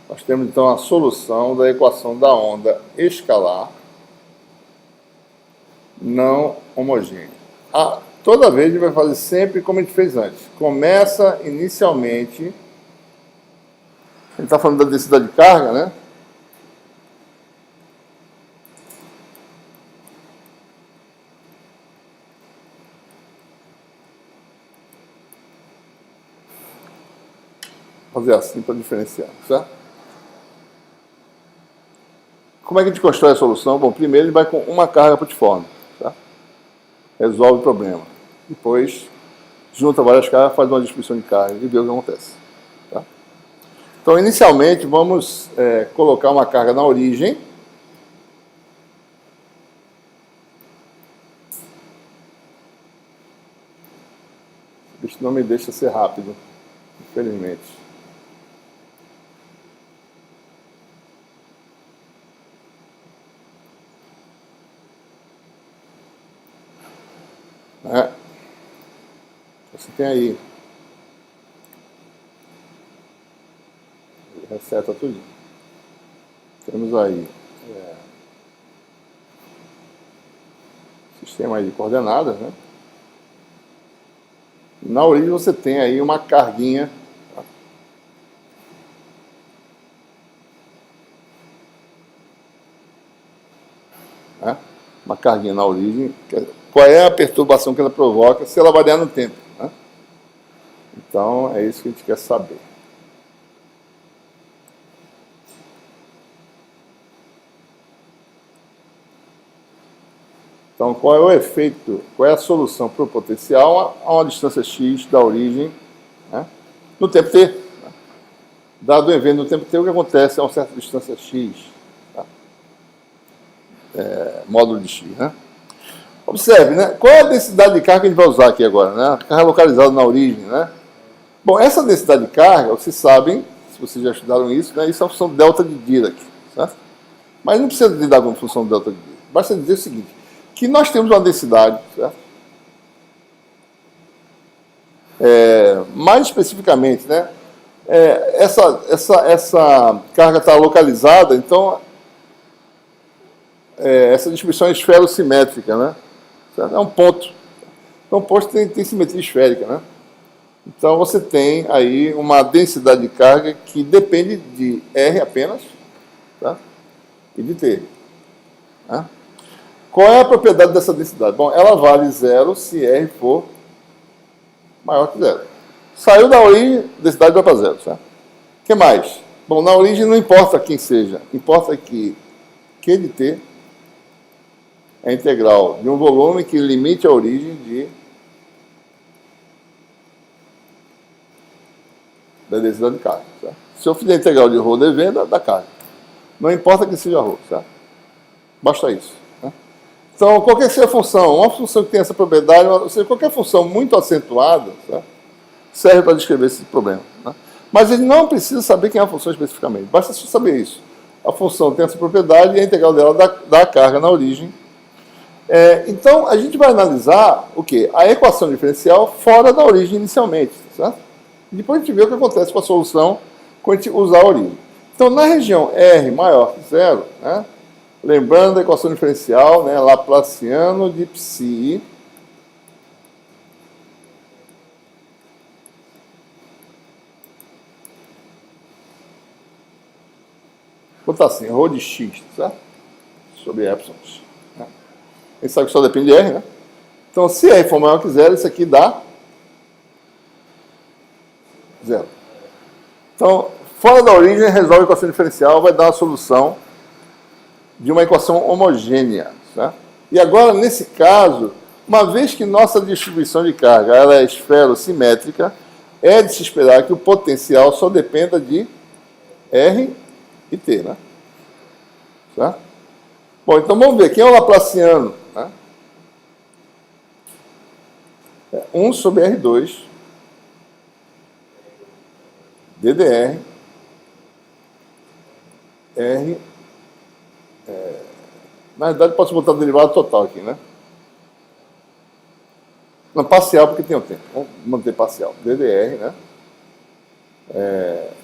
Nós temos, então, a solução da equação da onda escalar não homogênea. Toda vez a gente vai fazer sempre como a gente fez antes. Começa inicialmente... A gente está falando da densidade de carga, né? Fazer assim para diferenciar, certo? Como é que a gente constrói a solução? Bom, primeiro ele vai com uma carga putiforme, certo? Resolve o problema. Depois, junta várias cargas, faz uma distribuição de carga e vê o que acontece. Tá? Então, inicialmente, vamos colocar uma carga na origem. Isso não me deixa ser rápido, infelizmente. Você tem aí. Reseta tudo. Temos aí sistema aí de coordenadas, né? Na origem você tem aí uma carguinha. Né? Uma carguinha na origem. Qual é a perturbação que ela provoca se ela variar no tempo? Né? Então, é isso que a gente quer saber. Então, qual é o efeito, qual é a solução para o potencial a uma distância x da origem, né, no tempo t? Né? Dado o evento no tempo t, o que acontece a uma certa distância x, tá? Módulo de x. Né? Observe, né? Qual é a densidade de carga que a gente vai usar aqui agora? Né? A carga localizada na origem. Né? Bom, essa densidade de carga, vocês sabem, se vocês já estudaram isso, né? Isso é a função delta de Dirac. Certo? Mas não precisa lidar com a função delta de Dirac. Basta dizer o seguinte, que nós temos uma densidade, certo? Mais especificamente, né? Essa carga está localizada, então essa distribuição é esferosimétrica, né? Certo? É um ponto. Então, um ponto tem simetria esférica, né? Então, você tem aí uma densidade de carga que depende de R apenas, tá? E de T. Tá? Qual é a propriedade dessa densidade? Bom, ela vale 0 se R for maior que 0. Saiu da origem, a densidade vai para 0. Certo? O que mais? Bom, na origem não importa quem seja, importa que Q de T é a integral de um volume que limite a origem da densidade de carga. Certo? Se eu fizer a integral de ρ dv, dá carga. Não importa que seja ρ. Certo? Basta isso. Então, qualquer que seja a função, uma função que tem essa propriedade, ou seja, qualquer função muito acentuada, certo? Serve para descrever esse problema. Né? Mas ele não precisa saber quem é a função especificamente, basta só saber isso. A função tem essa propriedade e a integral dela dá carga na origem. Então, a gente vai analisar o quê? A equação diferencial fora da origem inicialmente. Certo? E depois a gente vê o que acontece com a solução quando a gente usar a origem. Então, na região R maior que 0, né? Lembrando da equação diferencial, né, Laplaciano de psi vou botar assim, ρ de x, certo? Sobre epsilon. Né? A gente sabe que só depende de R, né? Então, se R for maior que 0, isso aqui dá 0. Então, fora da origem, resolve a equação diferencial, vai dar uma solução de uma equação homogênea. Tá? E agora, nesse caso, uma vez que nossa distribuição de carga ela é esferosimétrica, é de se esperar que o potencial só dependa de R e T. Né? Tá? Bom, então vamos ver. Quem é o laplaciano? Né? 1 sobre R2 DDR R. Na verdade, posso botar o derivado total aqui, né? Não, parcial, porque tem o tempo. Vamos manter parcial. DDR, né?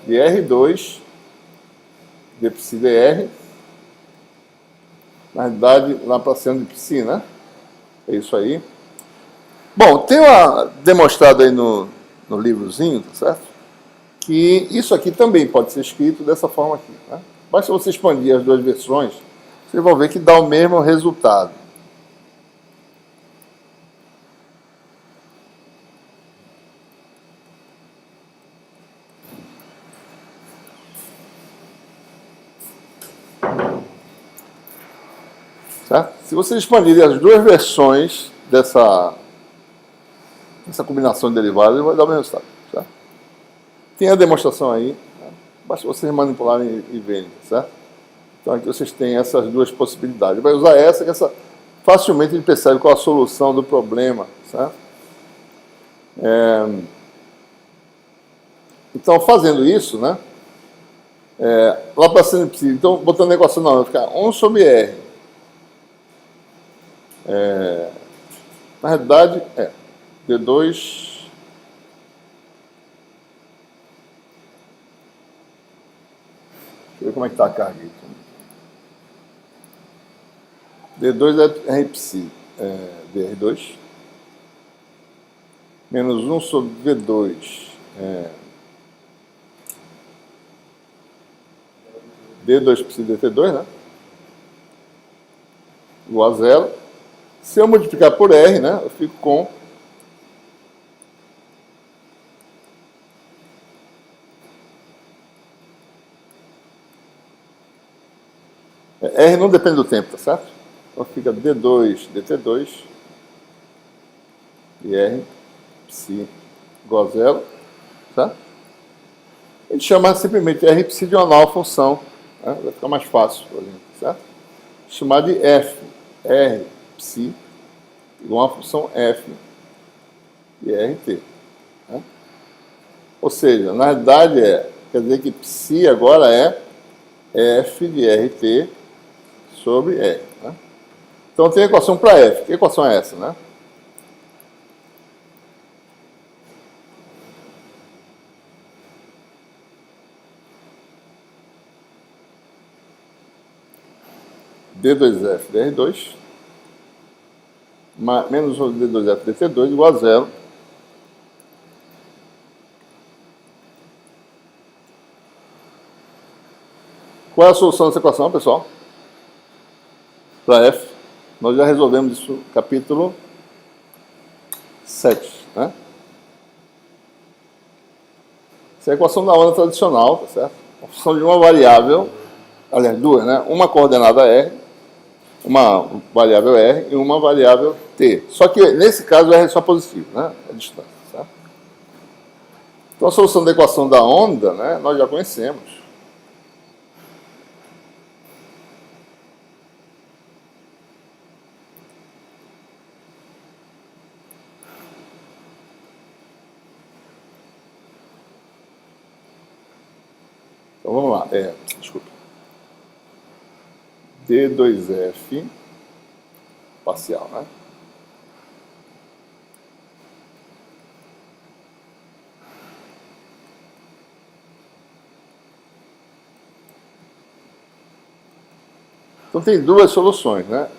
De R2 de psi dr. Na verdade, laplaciano de psi, né? É isso aí. Bom, tem demonstrado aí no livrozinho, tá certo? Que isso aqui também pode ser escrito dessa forma aqui. Né? Basta você expandir as duas versões, vocês vão ver que dá o mesmo resultado. Certo? Se vocês expandirem as duas versões dessa combinação de derivados, vai dar o mesmo resultado. Certo? Tem a demonstração aí, né? Basta vocês manipularem e verem, certo? Então aqui vocês têm essas duas possibilidades. Vai usar essa, que facilmente ele percebe qual a solução do problema, certo? Então, fazendo isso, né? Laplaciano de psi, então, botando a equação não, vai ficar 1 sobre R. Na realidade, D2... Deixa eu ver como é que está a carga aqui. D2 é R psi, DR2, menos 1 sobre V2, D2 psi dt2, né? Igual a zero. Se eu multiplicar por R, né, eu fico com R não depende do tempo, tá certo? Então fica D2 dt2 e R psi igual a zero, tá? A gente chama simplesmente R psi de uma nova função, né? Vai ficar mais fácil para a gente, certo? Chamar de F, R psi igual a uma função F de RT. Né? Ou seja, na realidade quer dizer que psi agora é F de RT sobre R. Né? Então tem a equação para F. Que equação é essa, né? D2F dr2 menos D2F dt2 igual a zero. Qual é a solução dessa equação, pessoal? Para F. Nós já resolvemos isso no capítulo 7. Né? Essa é a equação da onda tradicional, tá certo? A função de uma variável, aliás, duas, né? Uma coordenada R, uma variável R e uma variável T. Só que, nesse caso, o R é só positivo, né? A distância, certo? Então, a solução da equação da onda, né, nós já conhecemos. Então, vamos lá. Desculpa. D2F parcial, né? Então, tem duas soluções, né?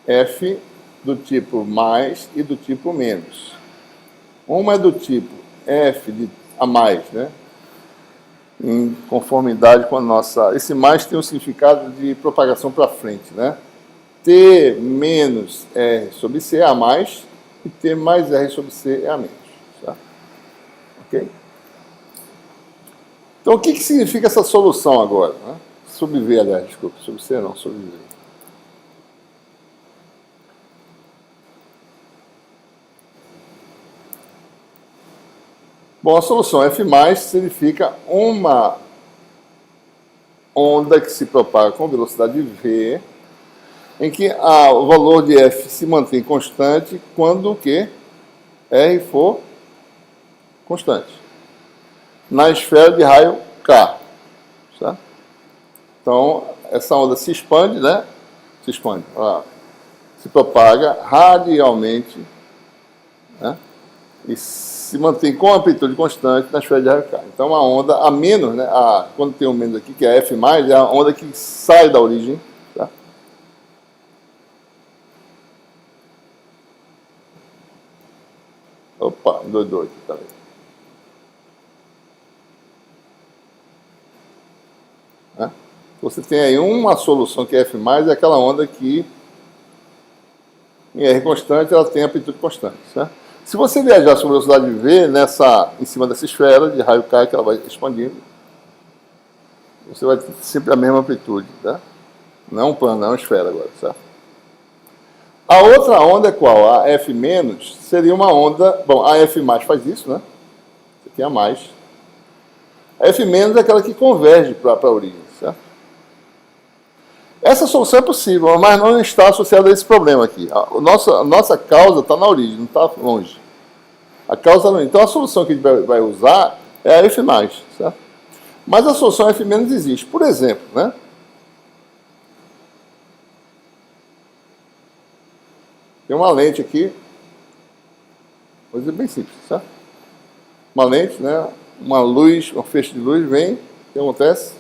F do tipo mais e do tipo menos. Uma é do tipo F de a mais, né? Em conformidade com a nossa... Esse mais tem um significado de propagação para frente, né? T menos R sobre C é a mais e T mais R sobre C é a menos. Tá? Ok? Então, o que significa essa solução agora? Né? Sobre V, aliás, desculpa, sobre C não, sobre V. Bom, a solução F+, significa uma onda que se propaga com velocidade V, em que o valor de F se mantém constante quando o quê? R for constante. Na esfera de raio K. Certo? Então, essa onda se expande, né? Se expande. Se propaga radialmente, né? E se mantém com amplitude constante na esfera de raio K. Então, a onda a menos, né? Quando tem um menos aqui, que é F+, é a onda que sai da origem. Tá? Opa, doidou aqui também. Né? Você tem aí uma solução que é F+, é aquela onda que em R constante ela tem amplitude constante. Certo? Se você viajar sobre a velocidade V em cima dessa esfera de raio K que ela vai expandindo, você vai ter sempre a mesma amplitude. Tá? Não é um plano, é uma esfera agora. Certo? A outra onda é qual? A F- seria uma onda... Bom, a F+ faz isso, né? Isso aqui é a mais. A F- é aquela que converge para a origem. Certo? Essa solução é possível, mas não está associada a esse problema aqui. A nossa causa está na origem, não está longe. A causa não. Então, a solução que a gente vai usar é a F+. Certo? Mas a solução F- existe. Por exemplo, né? Tem uma lente aqui, coisa bem simples, certo? Uma lente, né? Uma luz, um feixe de luz vem, o que acontece?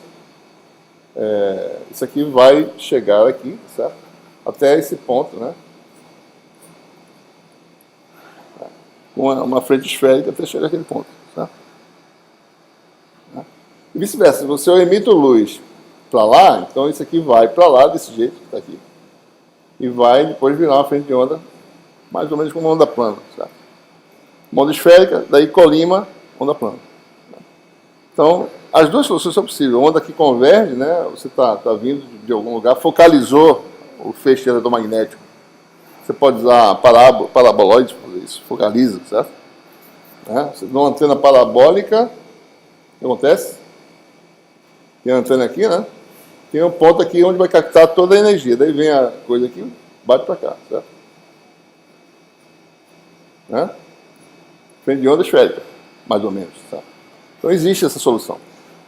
Isso aqui vai chegar aqui, certo? Até esse ponto, né? Uma frente esférica até chegar àquele ponto, certo? E vice-versa, se você emite luz para lá, então isso aqui vai para lá desse jeito que está aqui. E vai depois virar uma frente de onda, mais ou menos como uma onda plana, certo? Uma onda esférica, daí colima, onda plana. Então, as duas soluções são possíveis. A onda que converge, né? Você está vindo de algum lugar, focalizou o feixe eletromagnético. Você pode usar paraboloide para fazer isso, focaliza, certo? Você dá uma antena parabólica, o que acontece? Tem a antena aqui, né? Tem um ponto aqui onde vai captar toda a energia. Daí vem a coisa aqui, bate para cá, certo? Né? Frente de onda esférica, mais ou menos, certo? Então existe essa solução.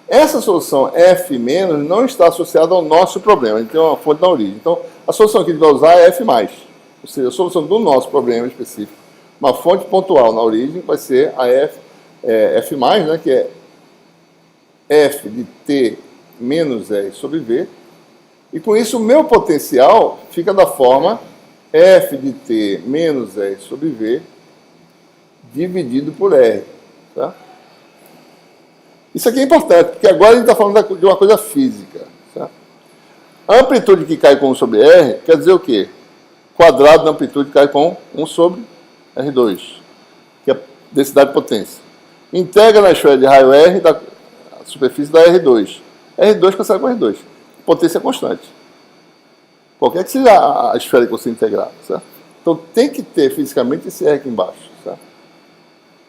Essa solução F- não está associada ao nosso problema. A gente tem uma fonte na origem. Então, a solução que a gente vai usar é F+. Ou seja, a solução do nosso problema específico. Uma fonte pontual na origem vai ser a F+, né, que é F de T menos R sobre V. E com isso, o meu potencial fica da forma F de T menos R sobre V dividido por R. Tá? Isso aqui é importante, porque agora a gente está falando de uma coisa física. Certo? A amplitude que cai com 1 sobre R quer dizer o quê? Quadrado da amplitude cai com 1 sobre R2, que é a densidade de potência. Integra na esfera de raio R da superfície da R2. R2 consegue com R2. Potência é constante. Qualquer que seja a esfera que você integrar. Certo? Então tem que ter fisicamente esse R aqui embaixo. Certo?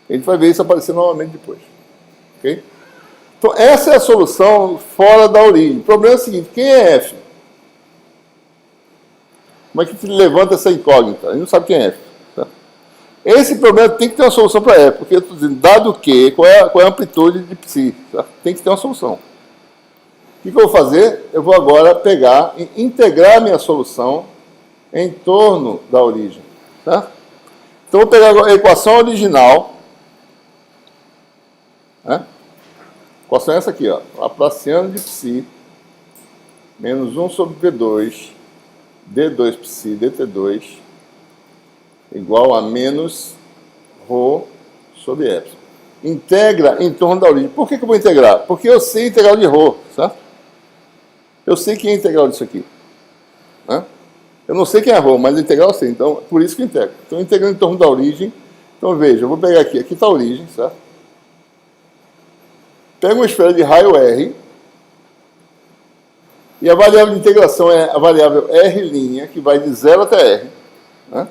A gente vai ver isso aparecer novamente depois. Ok? Então, essa é a solução fora da origem. O problema é o seguinte, quem é F? Como é que se levanta essa incógnita? A gente não sabe quem é F. Tá? Esse problema tem que ter uma solução para F, porque eu estou dizendo, dado o quê? Qual é a amplitude de psi? Tá? Tem que ter uma solução. O que eu vou fazer? Eu vou agora pegar e integrar a minha solução em torno da origem. Tá? Então, eu vou pegar a equação original, né? A equação é essa aqui, ó. Laplaciano de psi menos 1 sobre P2 D2 psi dt2 igual a menos ρ sobre epsilon. Integra em torno da origem. Por que eu vou integrar? Porque eu sei a integral de ρ, certo? Eu sei quem é a integral disso aqui. Né? Eu não sei quem é ρ, mas a integral eu sei. Então, por isso que eu integro. Então, integrando em torno da origem. Então, veja, eu vou pegar aqui. Aqui está a origem, certo? Pega uma esfera de raio R, e a variável de integração é a variável R', que vai de 0 até R. Né?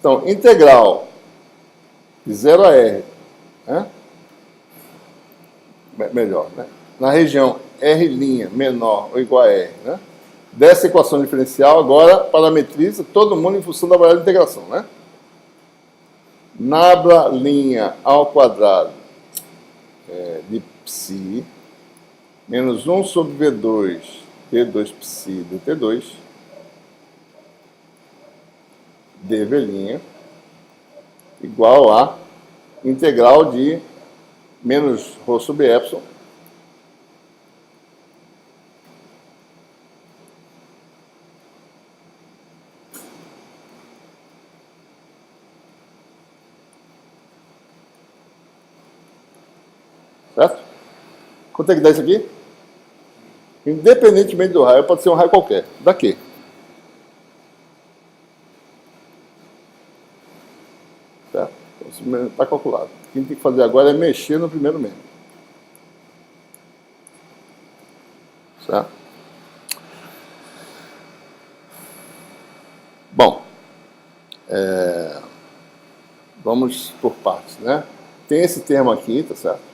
Então, integral de 0 a R, né? Melhor, né? Na região R' menor ou igual a R, né? Dessa equação diferencial, agora parametriza todo mundo em função da variável de integração, né? Nabla' ao quadrado de psi menos 1 sobre V2 D2 psi dt2 dV' igual a integral de menos ρ sobre epsilon certo? Quanto é que dá isso aqui? Independentemente do raio, pode ser um raio qualquer. Daqui. Certo? Então, está calculado. O que a gente tem que fazer agora é mexer no primeiro membro. Certo? Bom, vamos por partes, né? Tem esse termo aqui, tá certo?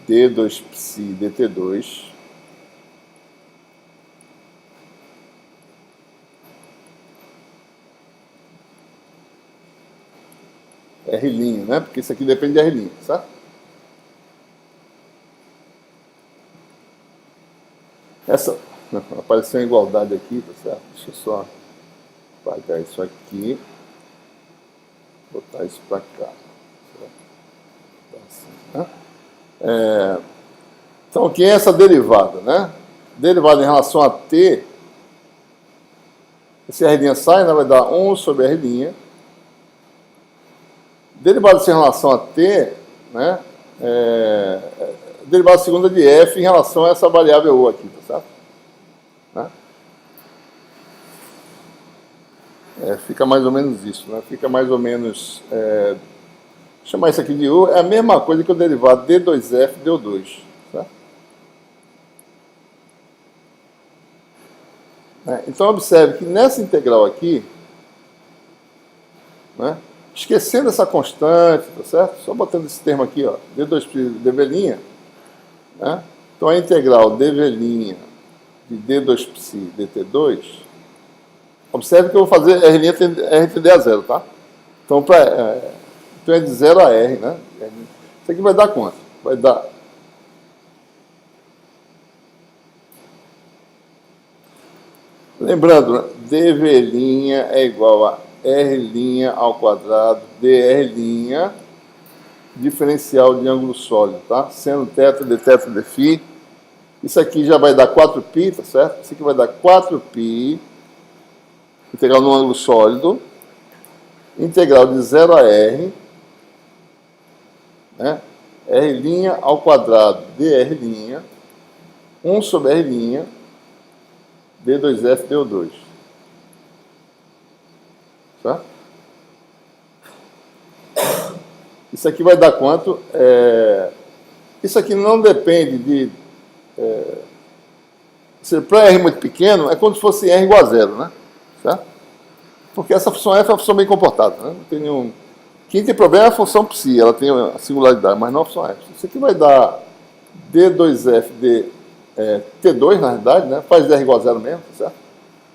D2 psi dt2 R', né? Porque isso aqui depende de R', certo? Essa apareceu uma igualdade aqui, tá certo? Deixa eu só apagar isso aqui, botar isso para cá. Assim, né? Então, o que é essa derivada, né? Derivada em relação a t, esse R' sai, né? Vai dar 1 sobre R'. Derivada em relação a t, né? Derivada segunda de f em relação a essa variável u aqui, tá certo? Né? Fica mais ou menos isso, né? Fica mais ou menos... chamar isso aqui de u é a mesma coisa que o derivado d2f deu 2. Certo? Então, observe que nessa integral aqui, né, esquecendo essa constante, tá certo? Só botando esse termo aqui, ó, d2 dV', né? Então, a integral dV' de d2 psi dt2, observe que eu vou fazer R tender a zero, tá? Então, então é de 0 a R, né? Isso aqui vai dar quanto? Vai dar... Lembrando, dV' é igual a R' ao quadrado dR', diferencial de ângulo sólido, tá? Seno θ de θ de φ. Isso aqui já vai dar 4π, tá certo? Isso aqui vai dar 4π, integral no ângulo sólido, integral de 0 a R, né? R' ao quadrado dR', 1 sobre R', D2F deu 2. Certo? Isso aqui vai dar quanto? Isso aqui não depende de... para R muito pequeno, é como se fosse R igual a zero, né? Certo? Porque essa função f é uma função bem comportada, né? Não tem nenhum... Quem tem problema é a função psi, ela tem a singularidade, mas não a função f. Isso aqui vai dar D2F de T2, na realidade, né? Faz R igual a zero mesmo, certo?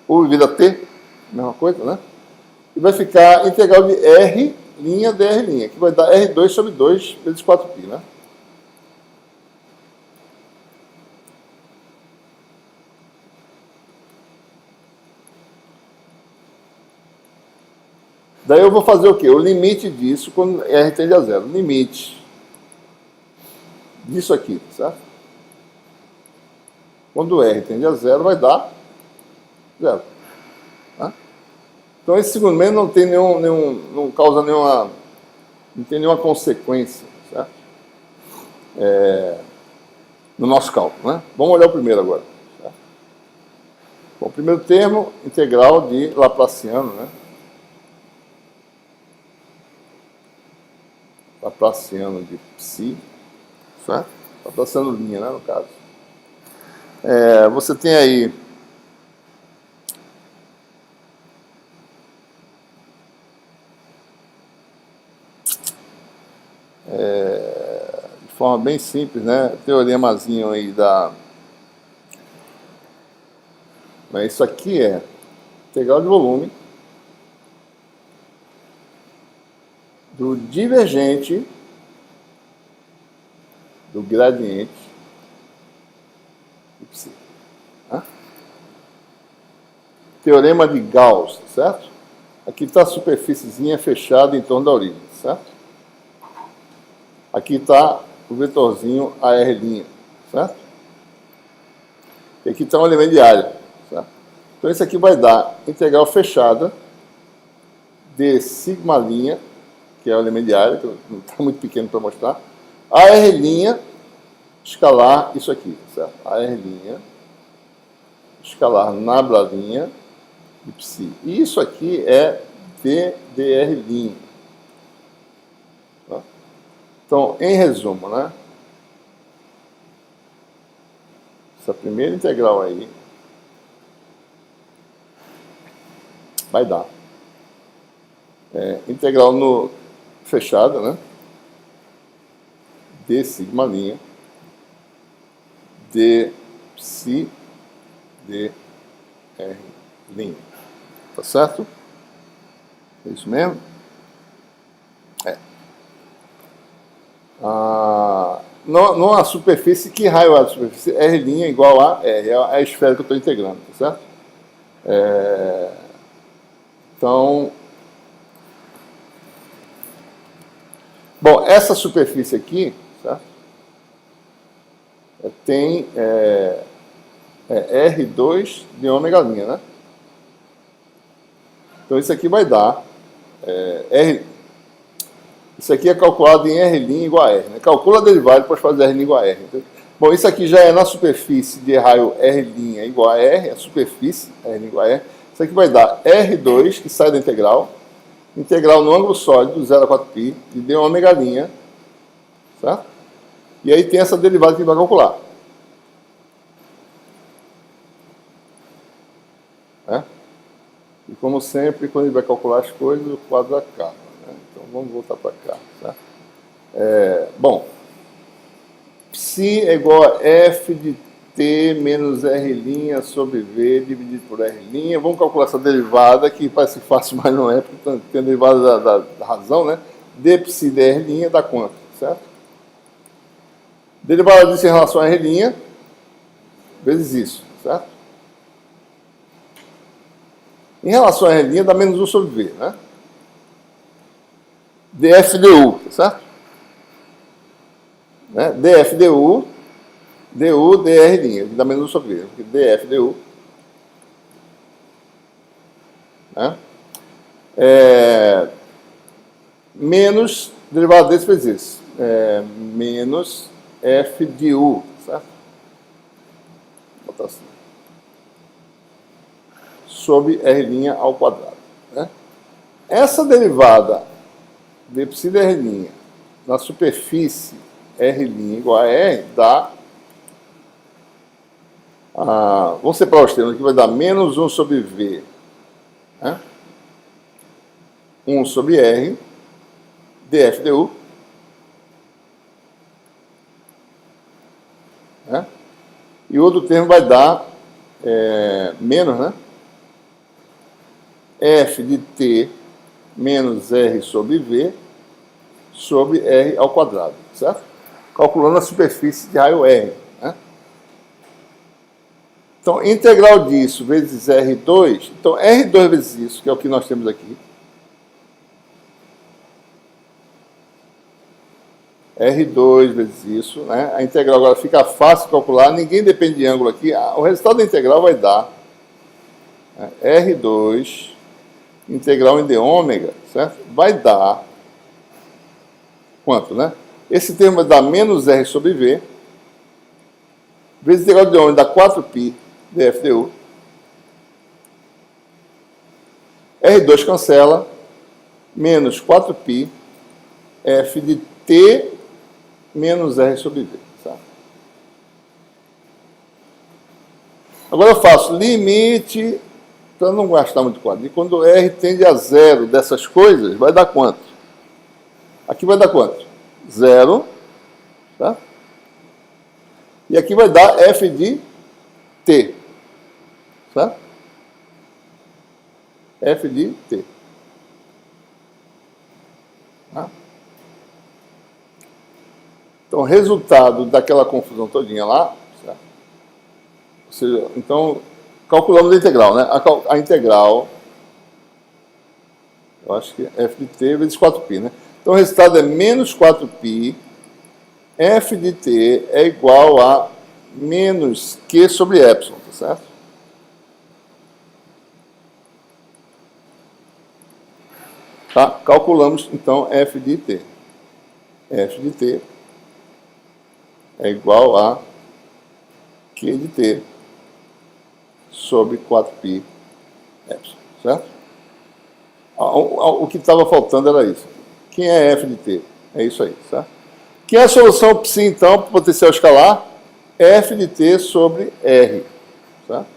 U vira T, mesma coisa, né? E vai ficar integral de R' dR', que vai dar R2 sobre 2 vezes 4π, né? Daí eu vou fazer o quê? O limite disso quando R tende a zero. Limite disso aqui, certo? Quando R tende a zero, vai dar zero. Tá? Então, esse segundo meio não tem não causa nenhuma... Não tem nenhuma consequência, certo? No nosso cálculo, né? Vamos olhar o primeiro agora. Certo? Bom, o primeiro termo, integral de Laplaciano, né? laplaciano de psi, certo? Laplaciano linha, né, no caso. Você tem aí de forma bem simples, né, teoremazinho aí da... Mas isso aqui é integral de volume do divergente do gradiente de psi. Né? Teorema de Gauss, certo? Aqui está a superfíciezinha fechada em torno da origem, certo? Aqui está o vetorzinho AR', certo? E aqui está um elemento de área, certo? Então isso aqui vai dar integral fechada de sigma', que é o elemento de área, que não está muito pequeno para mostrar, AR' escalar isso aqui, certo? AR' escalar nabla' de psi. E isso aqui é DDR'. Tá? Então, em resumo, né? Essa primeira integral aí vai dar integral no fechada, né? De sigma' de psi de R'. Tá certo? É isso mesmo? Numa superfície, que raio é a superfície? R' igual a R, é a esfera que eu estou integrando, tá certo? Então, bom, essa superfície aqui, certo? Tem R2 de ômega', né? Então isso aqui vai dar isso aqui é calculado em R' igual a R, né? Calcula a derivada e depois faz R' igual a R. Então, bom, isso aqui já é na superfície de raio R' igual a R, a superfície R' igual a R. Isso aqui vai dar R2, que sai da integral no ângulo sólido, 0 a 4π, de d ômega', certo? E aí tem essa derivada que vai calcular. E como sempre, quando ele vai calcular as coisas, o quadro acaba. Né? Então vamos voltar para cá. Tá? Bom, psi é igual a f de t menos r' sobre v dividido por r'. Vamos calcular essa derivada, que parece fácil, mas não é, porque tem a derivada da razão, né? D psi de r' dá quanto, certo? Derivada disso em relação a r' vezes isso, certo? Em relação a R' dá menos 1 sobre V, né? dF du, certo? Né? dF du, dr', que dá menos 1 sobre V, porque dF du. Né? Menos, derivada desse vezes isso. Menos F de U, certo? Vou botar assim. Sobre R' ao quadrado. Né? Essa derivada de psi de R' na superfície R' igual a R dá... vamos separar os termos aqui, vai dar menos 1 sobre V. Né? 1 sobre R, dF du. Né? E o outro termo vai dar menos, né? F de t menos R sobre V sobre R ao quadrado, certo? Calculando a superfície de raio R. Né? Então, integral disso vezes R2, então R2 vezes isso, que é o que nós temos aqui. R2 vezes isso, né? A integral agora fica fácil de calcular, ninguém depende de ângulo aqui. O resultado da integral vai dar R2 integral em d ômega, certo? Vai dar quanto, né? Esse termo vai dar menos R sobre V, vezes integral de ômega dá 4π dF du. R2 cancela, menos 4π F de T menos R sobre V. Certo? Agora eu faço limite, para não gastar muito quadro. E quando R tende a zero dessas coisas, vai dar quanto? Aqui vai dar quanto? Zero. Tá? E aqui vai dar F de T. Tá? F de T. Tá? Então, o resultado daquela confusão todinha lá, certo? Ou seja, então, calculamos a integral, né? A integral, eu acho que é F de T vezes 4π, né? Então, o resultado é menos 4π, F de T é igual a menos Q sobre epsilon, tá certo? Tá? Calculamos, então, F de T. F de T é igual a Q de T sobre 4π epsilon, certo? O que estava faltando era isso. Quem é F de T? É isso aí, certo? Que é a solução psi, então, para o potencial escalar? F de T sobre R, certo?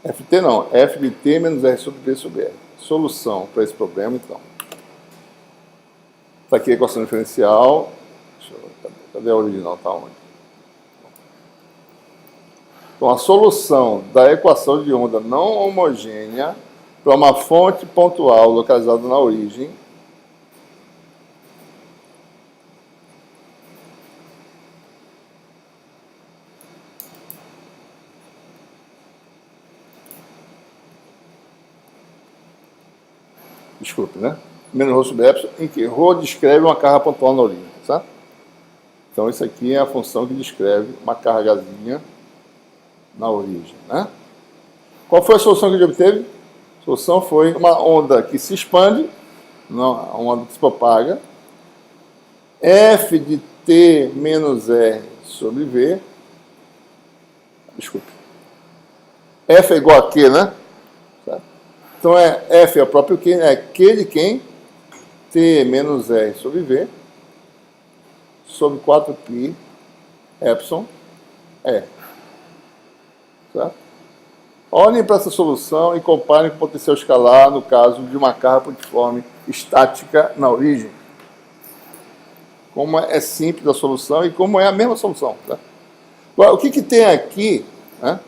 F de T não, F de T menos R sobre V sobre R. Solução para esse problema, então. Está aqui a equação diferencial. Cadê a original? Está onde? Então, a solução da equação de onda não homogênea para uma fonte pontual localizada na origem desculpe, né? Menos ρ sobre epsilon, em que ρ descreve uma carga pontual na origem, certo? Então, isso aqui é a função que descreve uma cargazinha na origem, né? Qual foi a solução que ele obteve? A solução foi uma onda que se expande, uma onda que se propaga, F de T menos R sobre V, desculpe, F é igual a Q, né? Certo? Então, F é o próprio Q, é Q de quem? T menos R sobre V, sobre 4π epsilon E. Certo? Olhem para essa solução e comparem com o potencial escalar no caso de uma carga pontiforme estática na origem. Como é simples a solução e como é a mesma solução. Tá? Agora, o que tem aqui, né,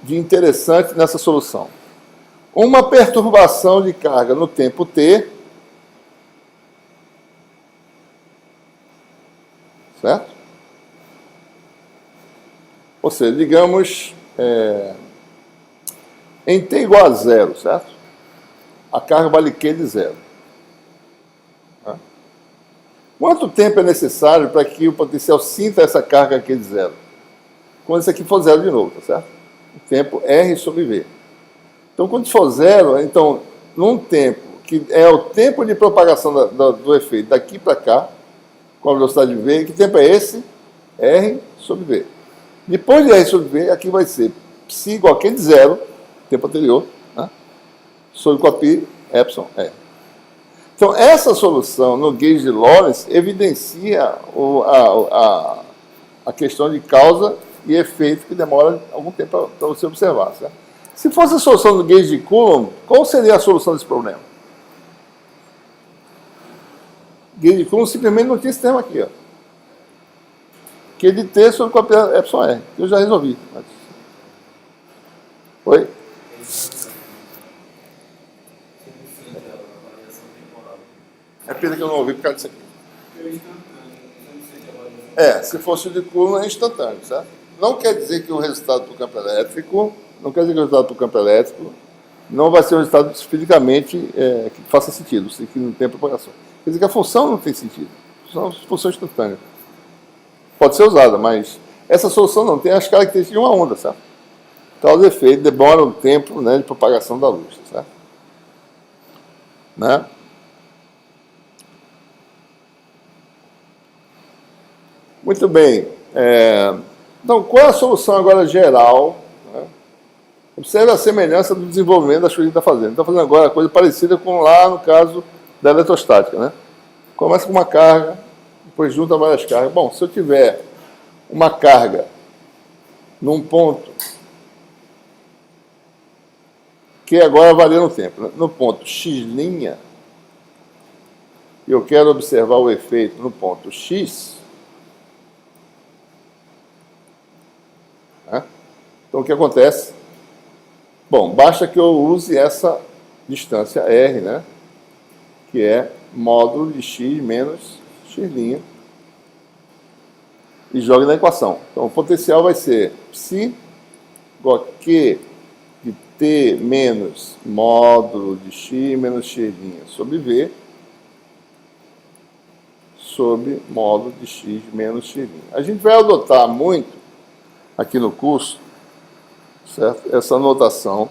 de interessante nessa solução? Uma perturbação de carga no tempo t, certo? Ou seja, digamos, em t igual a zero, certo? A carga vale Q de zero. Tá? Quanto tempo é necessário para que o potencial sinta essa carga Q de zero? Quando isso aqui for zero de novo, tá certo? O tempo R sobre V. Então, quando for zero, então, num tempo que é o tempo de propagação do efeito daqui para cá, com a velocidade V, que tempo é esse? R sobre V. Depois de R sobre V, aqui vai ser psi igual a Q de zero, tempo anterior, né? Sobre 4π epsilon E. Então, essa solução no gauge de Lorentz evidencia a questão de causa e efeito que demora algum tempo para você observar, certo? Se fosse a solução do gauge de Coulomb, qual seria a solução desse problema? Gauge de Coulomb simplesmente não tinha esse termo aqui, ó. Q de T sobre 4π epsilon R, que eu já resolvi. Oi? É pena que eu não ouvi por causa disso aqui. Se fosse o de Coulomb é instantâneo, certo? Não quer dizer que o resultado para o campo elétrico, não vai ser um resultado fisicamente que faça sentido, que não tem propagação. Quer dizer que a função não tem sentido. É uma função instantânea. Pode ser usada, mas essa solução não tem as características de uma onda, certo? Causa e efeito, demora um tempo, né, de propagação da luz, certo? Né? Muito bem. Então, qual é a solução agora geral, né, Observe a semelhança do desenvolvimento das coisas que está fazendo. Está fazendo agora coisa parecida com lá no caso da eletrostática, né? Começa com uma carga, depois junta várias cargas. Bom, se eu tiver uma carga num ponto que agora varia no tempo, né? No ponto x', e eu quero observar o efeito no ponto x, né? Então o que acontece? Bom, basta que eu use essa distância r, né? Que é módulo de x menos x', e jogue na equação. Então o potencial vai ser psi igual a q de t menos módulo de x menos x' sobre v sobre módulo de x menos x'. A gente vai adotar muito aqui no curso, certo? Essa notação.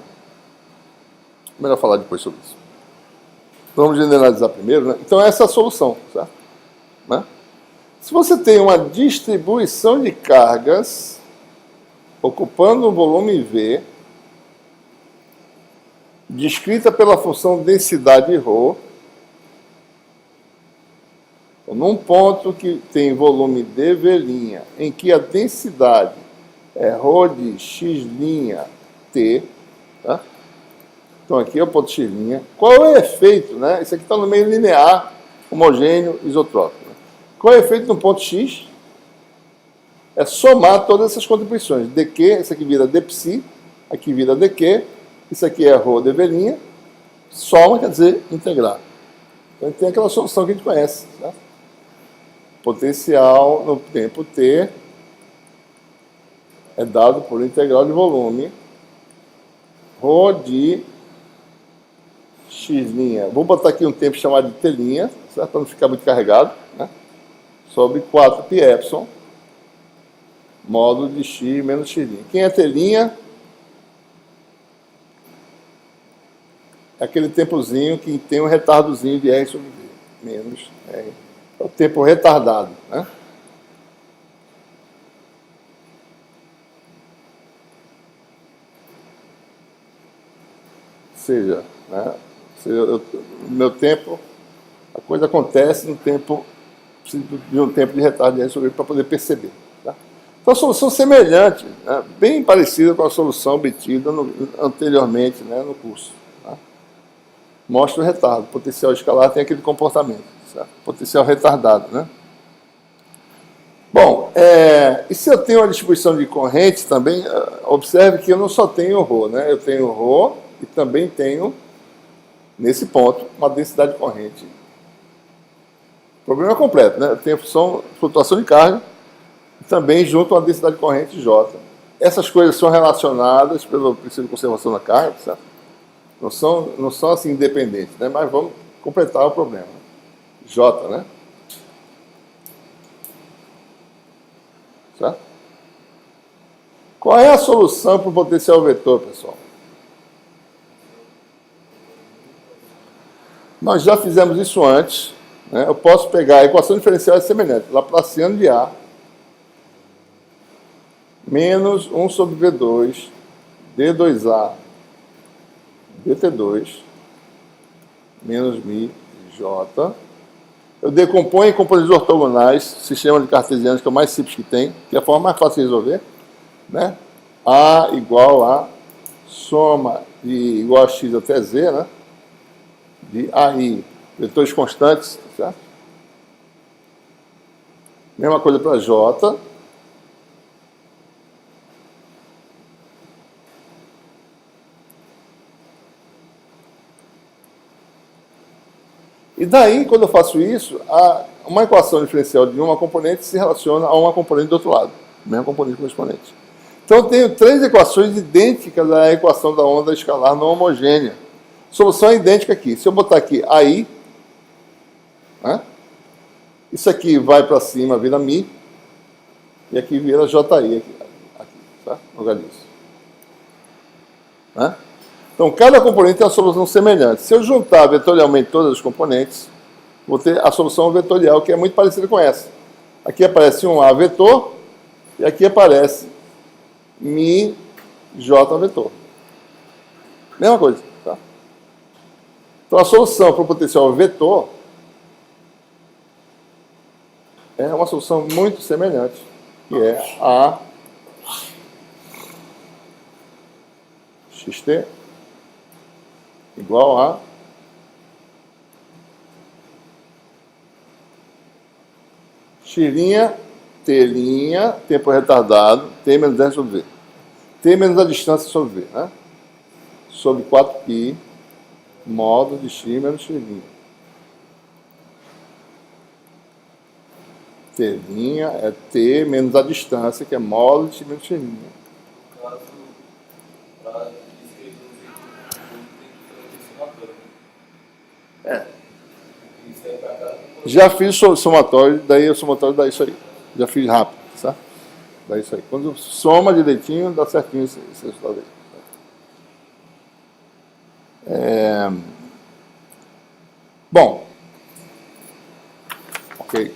Melhor falar depois sobre isso. Vamos generalizar primeiro, né? Então essa é a solução, certo? Né? Se você tem uma distribuição de cargas ocupando um volume V, descrita pela função densidade ρ, num ponto que tem volume dV', em que a densidade é ρ de x' t, tá? Então aqui é o ponto x'. Qual é o efeito, né? Isso aqui está no meio linear, homogêneo, isotrópico. Né? Qual é o efeito no ponto x? É somar todas essas contribuições. dq, isso aqui vira dψ, aqui vira dq, isso aqui é ρ dV', soma quer dizer integrar. Então tem aquela solução que a gente conhece, certo? Potencial no tempo t é dado por integral de volume ρ de x'. Vou botar aqui um tempo chamado de t', certo? Para não ficar muito carregado, né? Sobre 4πε módulo de x menos x'. Quem é t'? É aquele tempozinho que tem um retardozinho de r sobre v, menos r. É o tempo retardado, né? Ou seja, né? No meu tempo, a coisa acontece no tempo, preciso de um tempo de retardo de r sobre v para poder perceber. Tá? Então, a solução semelhante, né? Bem parecida com a solução obtida anteriormente, né? No curso. Tá? Mostra o retardo. O potencial escalar tem aquele comportamento. Certo? Potencial retardado, né? Bom, e se eu tenho uma distribuição de corrente também, observe que eu não só tenho ρ, né? Eu tenho ρ e também tenho, nesse ponto, uma densidade de corrente. O problema é completo, né? Eu tenho flutuação de carga e também junto uma densidade de corrente J. Essas coisas são relacionadas pelo princípio de conservação da carga, certo? Não são assim independentes, né? Mas vamos completar o problema. J, né? Certo? Qual é a solução para o potencial vetor, pessoal? Nós já fizemos isso antes, né? Eu posso pegar a equação diferencial é semelhante, Laplaciano de A menos 1 sobre V2 D2A dt2 menos μ J. Eu decomponho em componentes ortogonais, sistema de cartesianos, que é o mais simples que tem, que é a forma mais fácil de resolver, né? A igual a soma de igual a x até z, né? De AI, vetores constantes, certo? Mesma coisa para J. E daí, quando eu faço isso, uma equação diferencial de uma componente se relaciona a uma componente do outro lado. Mesma componente correspondente. Então, eu tenho 3 equações idênticas à equação da onda escalar não homogênea. Solução é idêntica aqui. Se eu botar aqui AI, né? Isso aqui vai para cima, vira μ, e aqui vira JI, aqui tá? No lugar disso. Né? Então, cada componente tem uma solução semelhante. Se eu juntar vetorialmente todas as componentes, vou ter a solução vetorial, que é muito parecida com essa. Aqui aparece um A vetor, e aqui aparece μ J vetor. Mesma coisa. Tá? Então, a solução para o potencial vetor é uma solução muito semelhante, que é a xt igual a x', t', tempo retardado, t menos r sobre v. T menos a distância sobre v, né? Sobre 4π modo de x menos x'. T' é t menos a distância, que é módulo de x menos x'. No caso, para escrever o veículo, tem que fazer somatório. É. Isso aí para cá. Já fiz o somatório, daí o somatório dá isso aí. Já fiz rápido, tá? Dá isso aí. Quando soma direitinho, dá certinho esse resultado aí. Bom. Ok.